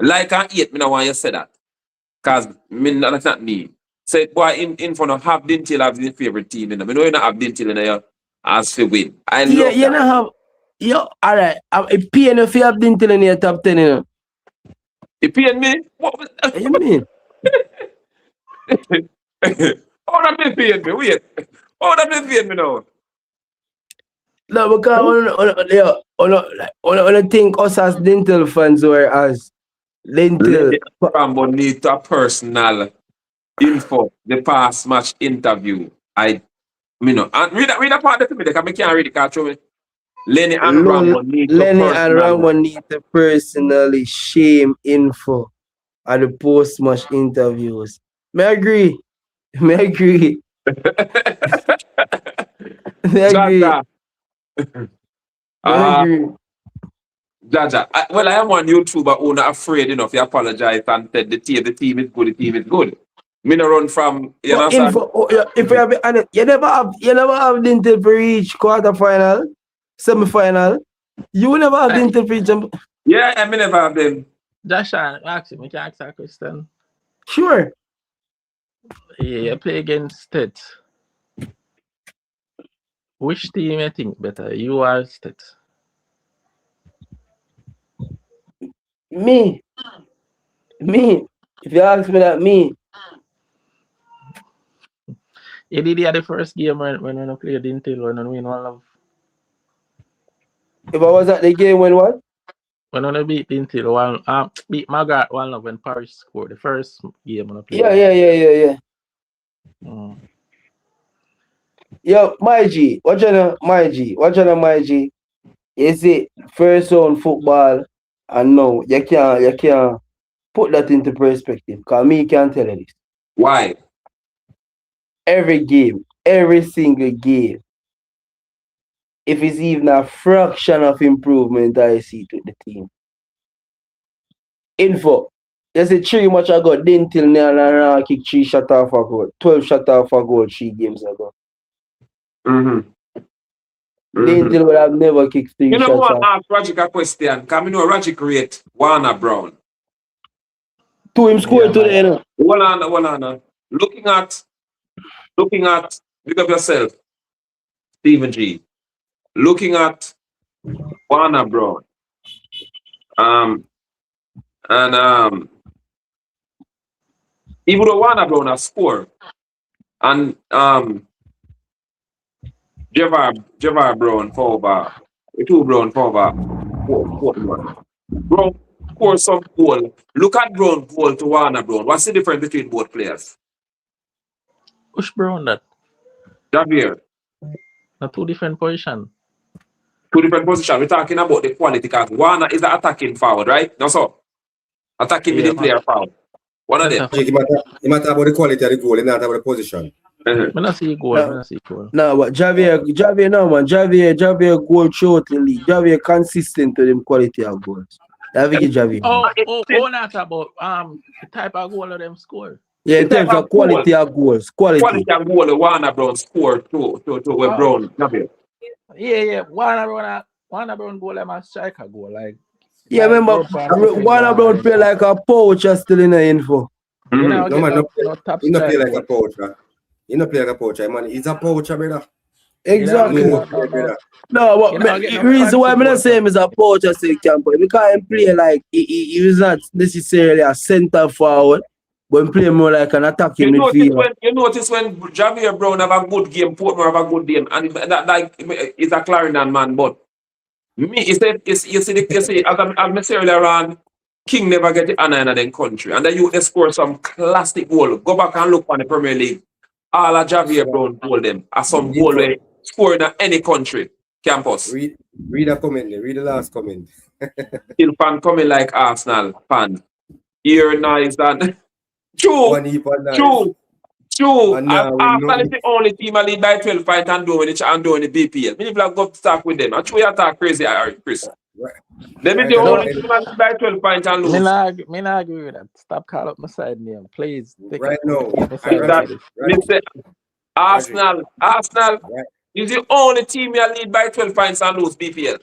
Like and hate, me not want you to say that. Because that's not me. Say, boy, info no have Dintil as their favorite team. You know, me know you not have Dintil in there as for win. I love you that. know have yo, alright. It paying if you have Dintil in your top 10, you know. You paying me? What you mean? Oh, that been paying me. Wait. Oh, that been paying me now. No, because I think us as Dintil fans were as Dintil. Rambo need to a personal info, the past match interview. And read that part of me, because I can't read it, can't show me. Lenny and Rambo need to personally shame info at the post-match interviews. May I agree. I agree. Jaja. Well, I am one YouTuber who not afraid enough to apologize and said the team is good. Me no run from if you have honest, you never have Dintil for reach quarterfinal, semi-final. You never have Dintil for reach. Yeah, I never have them. Joshan, actually, I can ask that question. Sure. Yeah, you play against it. Which team you think better? You or State? Me. If you ask me that, me. You did the first game when I played Dintil when I win 1-0. If I was at the game when what? When I beat Dintil beat Magat 1-0 when Paris scored the first game when I played. Yeah. Mm. Yo, my G. Watch on my G. You see, first round football, and now you can't put that into perspective. Because me can tell you this. Why? Every game, every single game, if it's even a fraction of improvement I see to the team. Info. You see 3 much ago, didn't till now kick 3 shot off a goal. 12 shot off a goal 3 games ago. Mm-hmm. Didn't would have never kicked 3 You know shots what? off. Ask Rajic a question. Because I know Rajic rate Warner Brown. 2 him scored today, you know. Hold on. Looking at, pick up yourself, Stephen G. Looking at Warner Brown. Even though Warner Brown has scored, and Javar Brown for over, 2 Brown for over 41. Brown scored some goal. Look at Brown goal to Warner Brown. What's the difference between both players? Push Brown that. Javier, Na 2 different position. 2 different positions. We're talking about the quality because Warner is the attacking forward, right? No, so attacking with the player forward. One of them. You matter about the quality of the goal, not about the position. I don't see goal. No, but Javier, no man. Javier goal throughout the league. Javier consistent to them quality of goals. That we give Javier. Oh, not about the type of goal of them score. Yeah, in terms of quality of goals. Quality of goal Warner Brown scored to Brown. Javier. Yeah. Warner Brown goal like a striker goal. Like yeah, remember Warner Brown play like a poacher still in the info. You know, No man, no top he not play like goal. a poacher. He not play like a poacher, man. He's a poacher, brother. Exactly. No. No, but the reason why I'm not saying him is a poacher still camp because he play like he was not necessarily a centre forward, but he play more like an attacking midfielder. You notice when Javier Brown have a good game, Portmore have a good game, and that like is a Clarendon man, but me, you see, as I said earlier on, King never get the honor in the country. And then they score some classic goal. Go back and look on the Premier League. All of Javier Brown told them are some goal they score in any country campus. Read the comment there. Read the last comment. Still fan coming like Arsenal fan. Here nice and true. Arsenal is the only team I lead by 12 points and doing the BPL. Many people go talk with them. I true you talk crazy, Chris. Right. They be the only team I lead by 12 points and lose. Me not agree with that. Stop calling up my side name, please. Right now. Arsenal is the only team you lead by 12 points and lose BPL.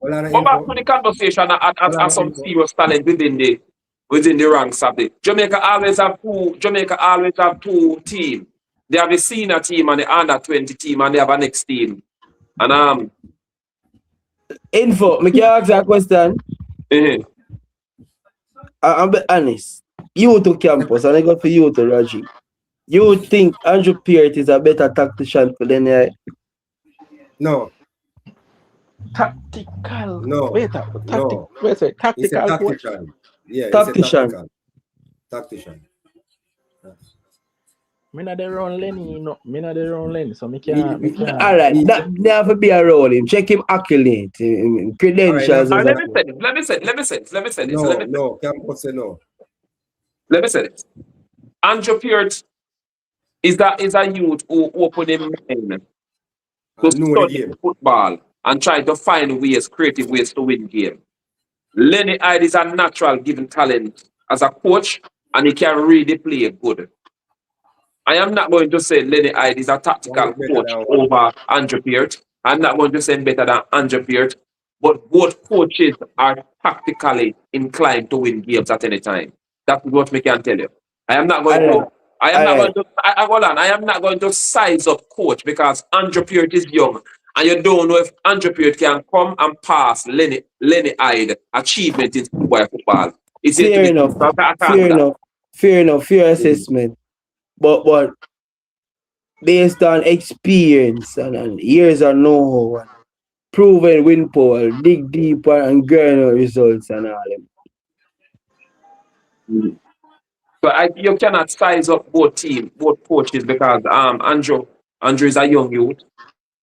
Go back to the conversation at some serious talent within the ranks of the Jamaica always have two teams. They have a senior team and the under 20 team, and they have a next team. And Info, me can ask that question. I'm be honest. You to campus, and I go for you to Raji. You think Andrew Peart is a better tactician than No. Tactical. No. Tactical. He's a tactician. Yeah, tactician. Me not the wrong lane, you know. Me not the wrong lane, so me can't. All right, that never be around him. Check him accolade, credentials. Let me say this. No, campus say no. Let me say this. Andrew Peart is a youth who opened his mind to study football and try to find creative ways to win game. Lenny Hyde is a natural given talent as a coach, and he can read the play good. I am not going to say Lenny Hyde is a tactical coach over Andrew Peart. I'm not going to say better than Andrew Peart, but both coaches are tactically inclined to win games at any time. That's what we can tell you. I am not going to size up coach because Andrew Peart is young, and you don't know if Andrew Peart can come and pass Lenny Hyde achievement in schoolboy football. Fair enough. Fair assessment. But based on experience and years of know-how and proven win power, dig deeper and garner results and all them. So you cannot size up both coaches because Andrew is a young youth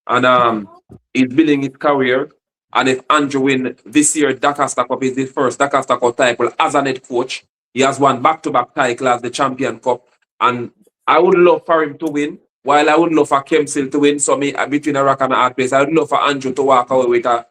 and he's building his career And if Andrew win this year, Doncaster Cup is his first Doncaster Cup title as a head coach. He has won back-to-back title as the Champion Cup. And I would love for him to win, while I would love for Kempsey to win. So me between a rock and a hard place, I would love for Andrew to walk away with a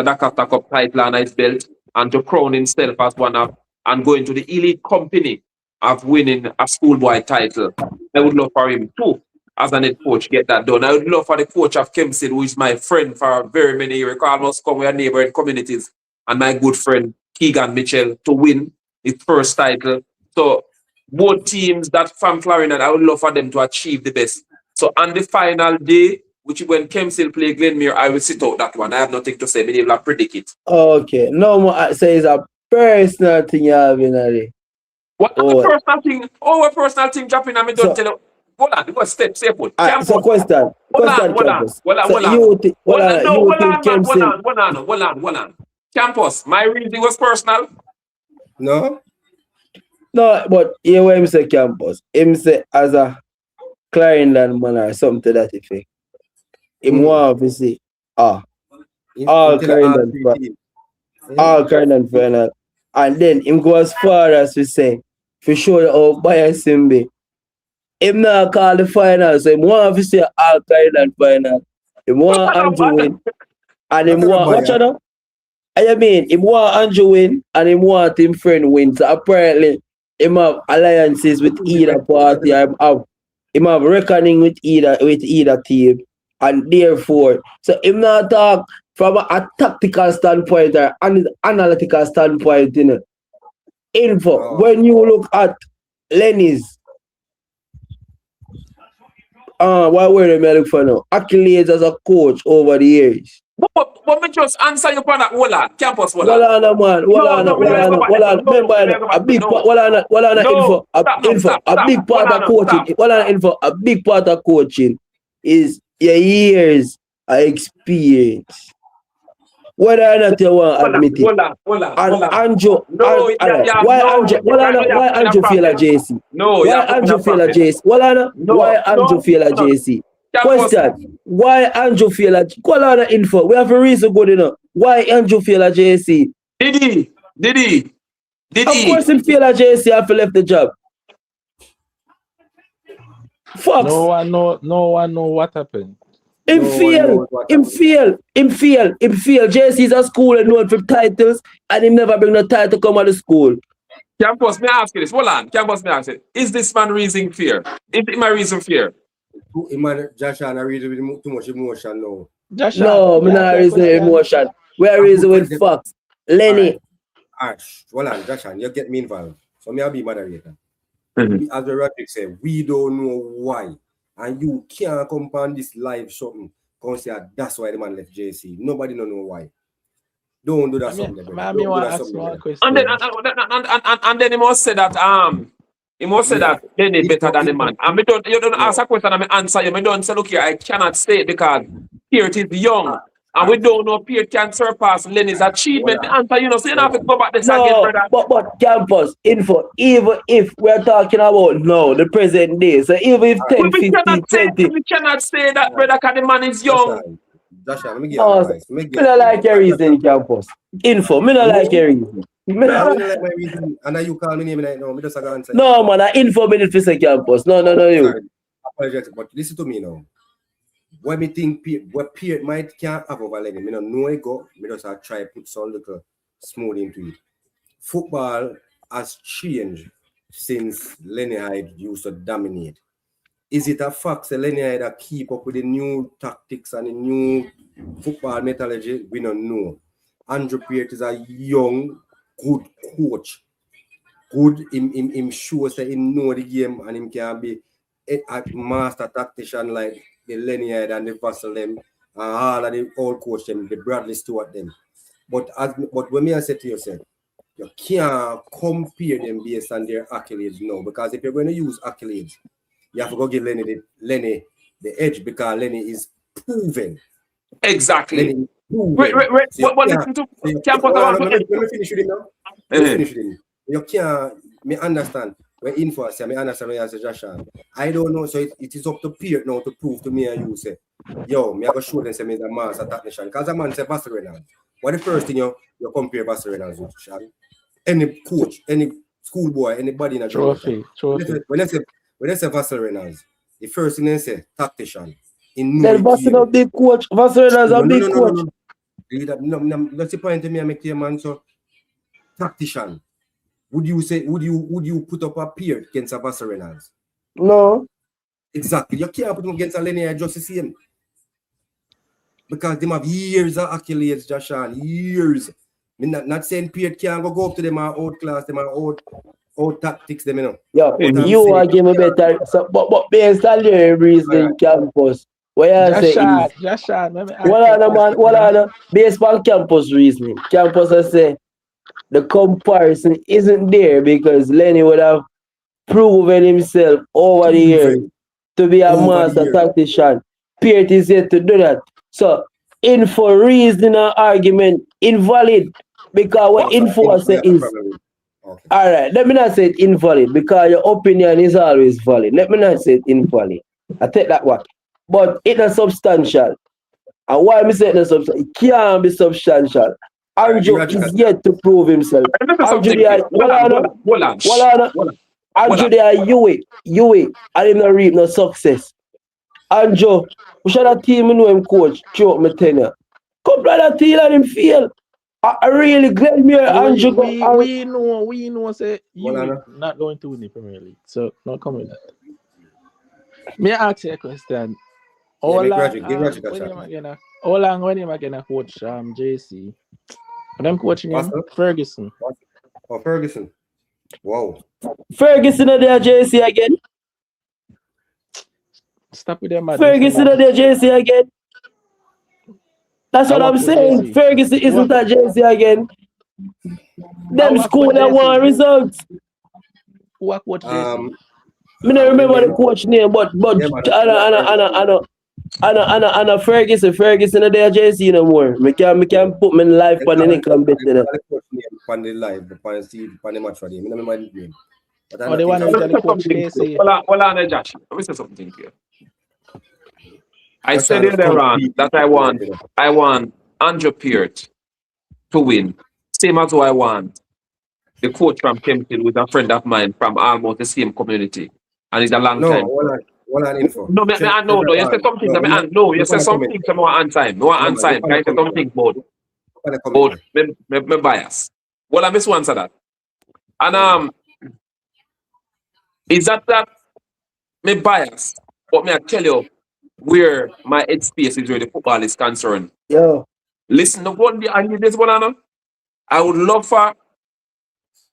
Doncaster Cup title and his belt and to crown himself as one of and go into the elite company of winning a schoolboy title. I would love for him too, as an head coach, get that done. I would love for the coach of Kempsey, who is my friend for very many years, almost come with neighboring communities, and my good friend Keegan Mitchell to win his first title. So both teams that from Clarendon, I would love for them to achieve the best. So on the final day, which when Kempsey play Glenmere, I will sit out that one. I have nothing to say. Maybe I will predict it. Okay. No more say it's a personal thing you have in there. What personal thing? Oh, a personal thing dropping and me don't tell you. Hold on, go step, say put. So question. Hold on. Campus, my reading was personal. No, but here when him say Campus, him say as a Clarendon man or something to that effect. Him want to say, all Clarendon final. And then him go as far as to say, for sure how biased him be. Him not call the final, so him want to say all Clarendon final. Him want Andrew win. And him want, watch out. I mean, him want Andrew win and him want him friend win. So apparently, him have alliances with either party. Him have reckoning with either team. And therefore, so him not talk from a tactical standpoint or an analytical standpoint, you know. Info, when you look at Lenny's, what word am I looking for now? Accolades as a coach over the years. But me just answer you for that. Hold on, Campus, hold on. Hold on, man. Hold on. Remember, a big part. Hold on, info. A big part of coaching. Hold on, info. A big part of coaching is your years of experience. Whether or not you want to admit it. Hold on. Andrew, why Andrew feel a JC? Why Andrew feel a JC? Why Andrew feel a JC? Question. Why Andrew feel a info? We have a reason good enough. Why Andrew feel a JC? Did he? Of course he feel a JC after left the job. Fox. No one know what happened. Him fail. JC is a school and known for titles, and him never bring no title come out of school. Campus, may I ask you this? Hold on. Campus, may I ask you, is this man raising fear? Is it my reason fear? Josh and I read with too much emotion now. No, I'm not raising emotion. We are raising with facts. Lenny. Alright, hold on, Josh, you get me involved. So me I'll be moderator. As the Roderick said, we don't know why. And you can't come on this live something. Come say that's why the man left JC. Nobody don't know why. Don't do that something. And then he must say that he must say that Lenny better than the man. And you don't ask a question and I answer you. I don't say, look here, I cannot say it because Peart is young. And we don't know Peart can surpass Lenny's achievement. The answer, you know, so you don't have to go back this again, brother. But Campus, info, even if we're talking about now, the present day, so even if 10, 15, 20. We cannot say that, brother, because the man is young. Joshua, let me give you advice. Me don't like your reason, Campus. Info, me don't like your reason. I don't like my reason. And now you call me name right now. Me just answer. No, man, I info minute for say Campus. No, you. I apologize, but listen to me now. What me think what Peart might can't have over Lenny, me don't know it go. Me just try to put some little smooth into it. Football has changed since Lenny Hyde used to dominate. Is it a fact that Lenny Hyde keep up with the new tactics and the new football methodology? We don't know. Andrew Peart is a young, good coach. Good him shows that he know the game and him can be a master tactician like the Lenny Hyde and the Vassal them and all of the old coach them, the Bradley Stewart them. But when I say to yourself, you can't compare them based on their accolades now, because if you're going to use accolades, you have to go give Lenny the edge, because Lenny is proven. Exactly. Lenny wait. Listen to Campus. Let me finish with him now. You can't. Me understand. When info say, me understand when you say Joshua. I don't know, so it is up to Peart now to prove to me and you say, yo, me I go show them say me the master technician. Because a man say Vassal Reynolds. What the first thing you compare Vassal Reynolds with, Sean? Any coach, any schoolboy, anybody in a Trophy. When I say Vassal Reynolds, the first thing they say, tactician. In Then Vassal a big coach. Vassal Reynolds a big coach. No. That's the point to me, I make you, man. So, tactician. Would you put up a peer against a Vassal Reynolds? No. Exactly. You can't put him against a Lenny just the same. Because they have years of accolades, Joshan. Years. I'm not saying Pierre can't go up to them and outclass them and out tactics them, you know. Yeah, but you are give me better. So, but based on your reasoning campus, where I say is what are based on campus reasoning. Campus I say the comparison isn't there because Lenny would have proven himself over the years to be a master tactician. Pierre is yet to do that. So info reasoning and argument invalid because what info say is all right. Let me not say it invalid because your opinion is always valid. Let me not say it invalid. I take that one. But it's not substantial. And why I say it's not substantial? It can't be substantial. Andrew is yet to prove himself. Andrew, they are you I did not reap no success. Andrew, we should have team know him coach throughout my tenure. Couple of that team let him fail. I really glad me Andrew. We know say you not going to win the Premier League. So not come with that. May I ask you a question? How long when you gonna coach JC? Them coaching him Ferguson. Oh, Ferguson. Wow. Ferguson are there JC again. Stop with them. Ferguson are there JC again. That's what I'm saying. JC. Ferguson isn't a JC again. Them school that want results. What coach JC? I don't remember the coach name, but Anna Ferguson are there JC no more. Me can put my life on the neck and bet there. On the live, on the match for them. I remember the name. Oh, they want to tell the coach JC. Hold on, Josh. Let me say something here. I said earlier on that I want Andrew Peart to win. Same as who I want the coach from Kempton, who is a friend of mine from almost the same community. And he's a long time. Hold on, info. No, you say something. You say something to more on time. No on time. I say something about my bias. Well, I miss to answer that. And is that my bias? But may I tell you where my headspace is where the football is concerned. Yeah. Listen, I need this one. I would love for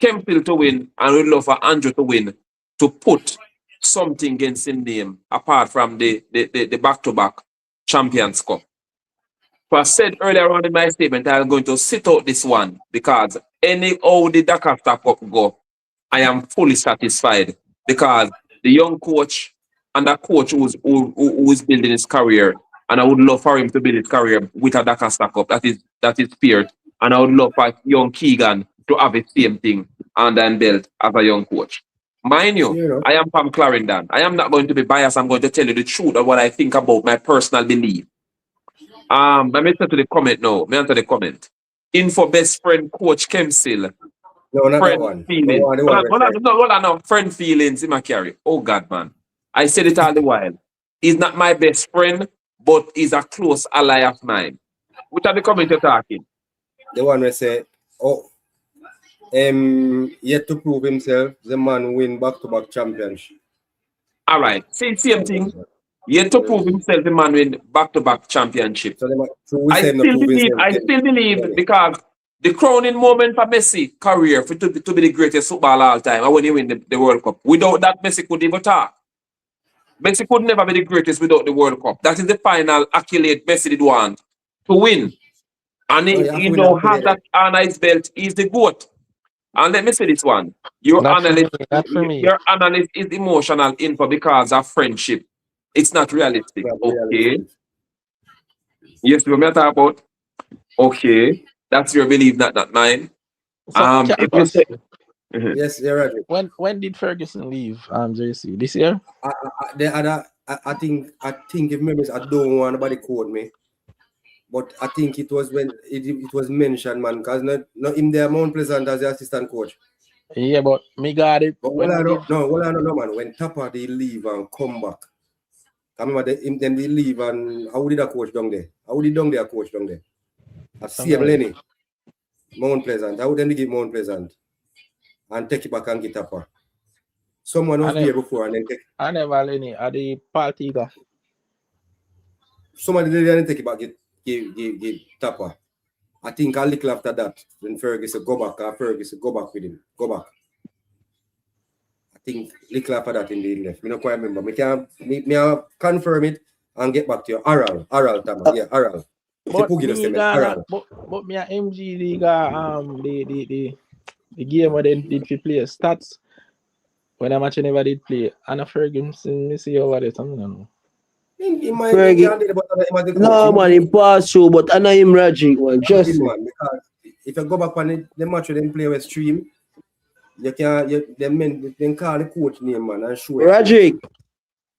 Kempfield to win, and I would love for Andrew to win to put something against his name apart from the back-to-back Champions Cup. So I said earlier on in my statement I'm going to sit out this one because how the Dakar Cup go, I am fully satisfied because the young coach and a coach who is building his career, and I would love for him to build his career with a Dakar Cup. That is Spirit, and I would love for young Keegan to have the same thing and then build as a young coach. Mind you, I am from Clarendon. I am not going to be biased. I'm going to tell you the truth of what I think about my personal belief. Let me answer to the comment now. Info best friend coach Kemsil. No, not friend that one. feelings. No, friend feelings in my carry. Oh God, man. I said it all the while. He's not my best friend, but he's a close ally of mine. Which are the comment you're talking? The one who say, yet to prove himself, the man win back-to-back championship. All right. Same thing. Yet to prove himself, the man win back-to-back championship. I still believe because the crowning moment for Messi career to be the greatest footballer all time and when he win the World Cup. Without that, Messi could never talk. Messi could never be the greatest without the World Cup. That is the final accolade Messi did want to win. And he has that honor his belt. He's the GOAT. And let me say this one. Your analyst is emotional info because of friendship. It's not realistic. Okay. Yes, we may talk about. Okay. That's your belief, not mine. Yes, you're right. When did Ferguson leave JC? This year? I think if memories, I don't want nobody quote me. But I think it was when it was mentioned, man, because not in there Mount Pleasant as the assistant coach. Yeah, but me got it. But When we did, what I don't know, man, when Tapper they leave and come back. I remember them they leave and how did a coach down there? How did down there coach down there? At CM Lenny, Mount Pleasant. How then they give Mount Pleasant and take it back and get Tapper? Someone was there before and then take. I never Lenny at the party guy. Somebody didn't take it back, give Tapper. I think a little after that, when Ferguson go back, Ferguson go back with him. Go back. I think little after that indeed left. I don't quite remember. Me confirm it and get back to you. Aral, Tapper. Yeah, Aral. But me a MG Liga the game where they did play stats when I match never did play. And a Ferguson me see over there something I know. No man, he passed through, but I know him Rajic one. Just man, because if you go back on the match with them play with stream, you can then call the coach name man and show Rajic.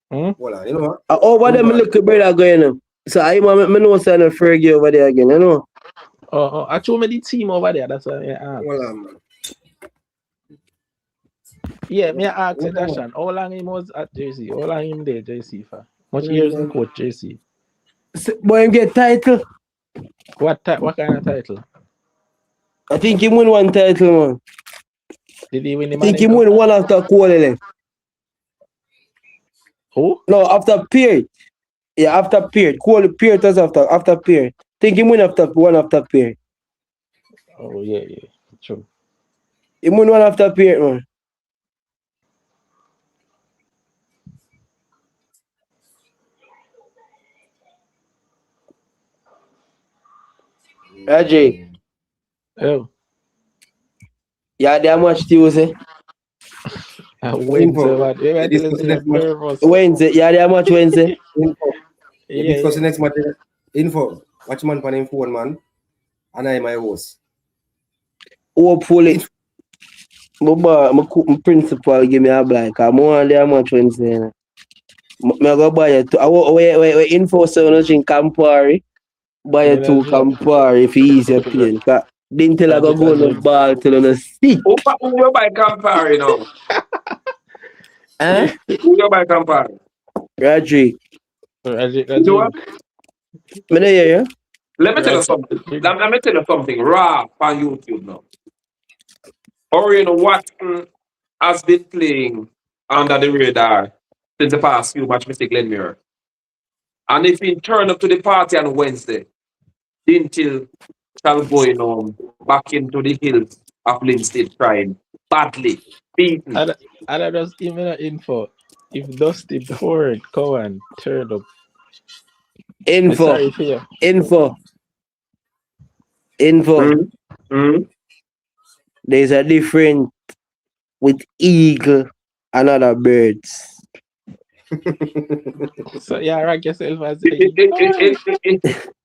Hold on, you know what? Over them little brother going. So I know sign a Fergie over there again, you know. I told me the team over there, that's why I asked. Hold on, man. Yeah, me ask you Dashan. How long him was at JC? How long him there, JC for? Much years in coach JC? Boy, him get title. What kind of title? I think he won one title, man. Did he win the I think he won one after Cole. Who? No, after Pierre. Yeah, after Pierre. Cole Pierre was after Pierre. I think he won after Pierre. Oh yeah, true. He won one after Pierre, man. Rajic. Oh. Yeah, they much Tuesday. Wednesday. Yeah, they much Wednesday. Because the next match, info. Watch man for info one man. And I my host. Hopefully. My principal give me a black. I'm on there much Wednesday. I go buy it. I info so much in Campari. Buy a 2 Campari if he easy pain. Didn't tell I go no ball till on a stick. Who you buy Campari now? Who you buy Campari? Rajic. Rajic. Yeah. Let me tell you something. Let me tell you something raw on YouTube now. Orion Watson has been playing under the radar since the past few matches with Glenmuir. And if he turn up to the party on Wednesday, until SCHOOLBOY home back into the hills of Linstead trying badly, beaten. I just give me the info. If Dusty Ford Cohen turned up. Info. Mm-hmm. There's a difference with eagle and other birds. So yeah, rank yourself as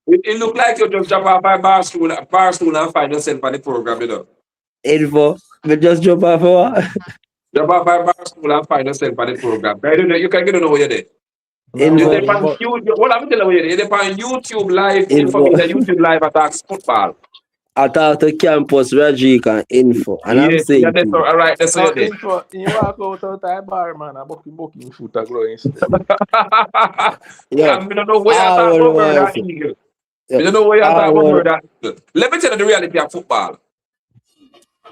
it look like you just jump off by bar stool and find yourself on the program, you know. Info. But just jump off what? Jump off by bar stool and find yourself on the program. You can get to know where you're there. You're there on YouTube. What I'm telling you, you're there on YouTube live. YouTube live attacks football. I talk to campus Rajic and info. And I'm saying all right, that's what you're info. You walk out of that bar, man. I'm booking foot and growing still. Yeah, I don't know where you're talking about murder eagle. I don't know where you're talking about murder eagle. Let me tell you the reality of football.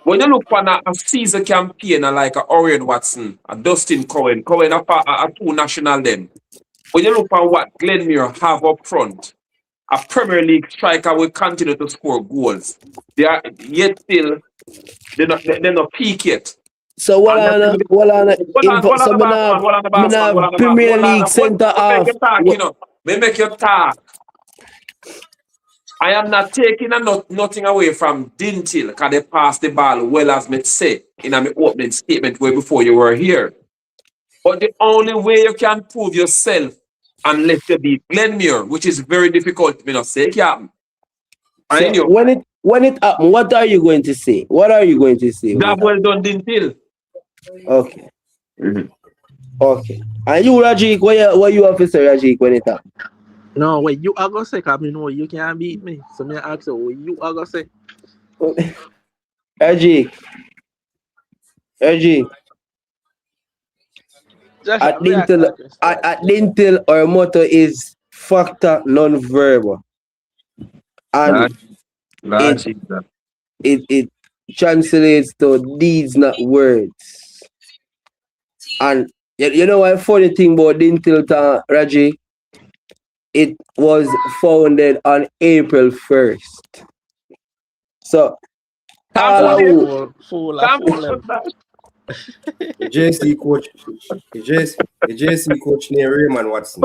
When you look for a season campaign like a Orion Watson, a Dustin Cohen are 2 national them. When you look for what Glenmuir have up front, a Premier League striker will continue to score goals. They are yet still, they're not peak yet. So what on Premier League centre half? Let me make you talk. I am not taking nothing away from Dintil because they passed the ball well as me say in my opening statement way before you were here. But the only way you can prove yourself unless you beat Glenmuir, which is very difficult, me not say it happen. So when it happen, what are you going to say? That well done, Dintil. Okay. Mm-hmm. Okay. And you, Rajic, what you have to say, Rajic, when it happen? No, wait, you are gonna say, cause me know you can't beat me. So me ask you, what you are gonna say? Reggie, Joshua, at me ask you Dintel, a question, right? at Dintel, our motto is factor non-verbal. And Lord, Lord it Jesus. it translates to deeds, not words. And you know what funny thing about Dintil, Raji? It was founded on April 1st. So Can't all fool of them. who Fool Can't fool them. them. The JC coach, the JC coach near Raymond Watson.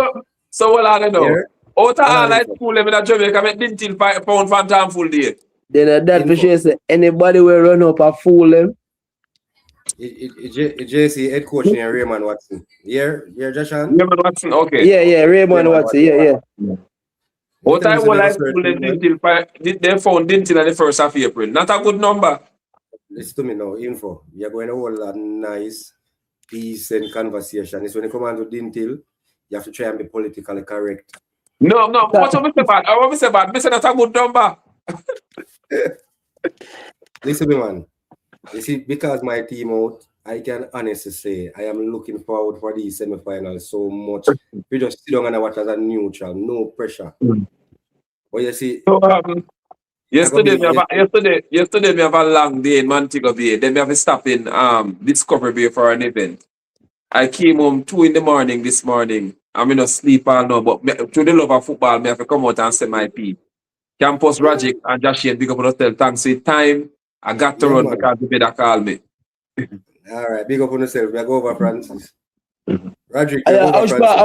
So what I know? Here, Out of what are all I they? school them in Jamaica, make didn't till pound phantom full day. then that for Info. sure say anybody will run up and fool them. JC head coach near Raymond Watson. Here, Joshua. Remember Watson? Okay. Yeah, Raymond Watson, yeah. What I will I search school them man. didn't till they found didn't till on the 1st of April. Not a good number. Listen to me now, info. You're going to hold a nice, decent conversation. It's when you come on to Dintil, you have to try and be politically correct. No. What you say bad? What you say bad? Me say that's a good number. Listen to me, man. You see, because my team out, I can honestly say I am looking forward for these semi-finals so much. We just sit down and watch as a neutral, no pressure. But you see, So, yesterday me have a long day in Montego Bay. Then me have to stop in Discovery Bay for an event. I came home 2 in the morning this morning. I'm in a sleep all now, but through the love of football, me have to come out and say my piece. Campus Rajic and Joshie big up on the hotel. Thanks for the time. I got to run man. because the better call me. All right, big up on yourself. We go over Francis. Roderick, I over Francis.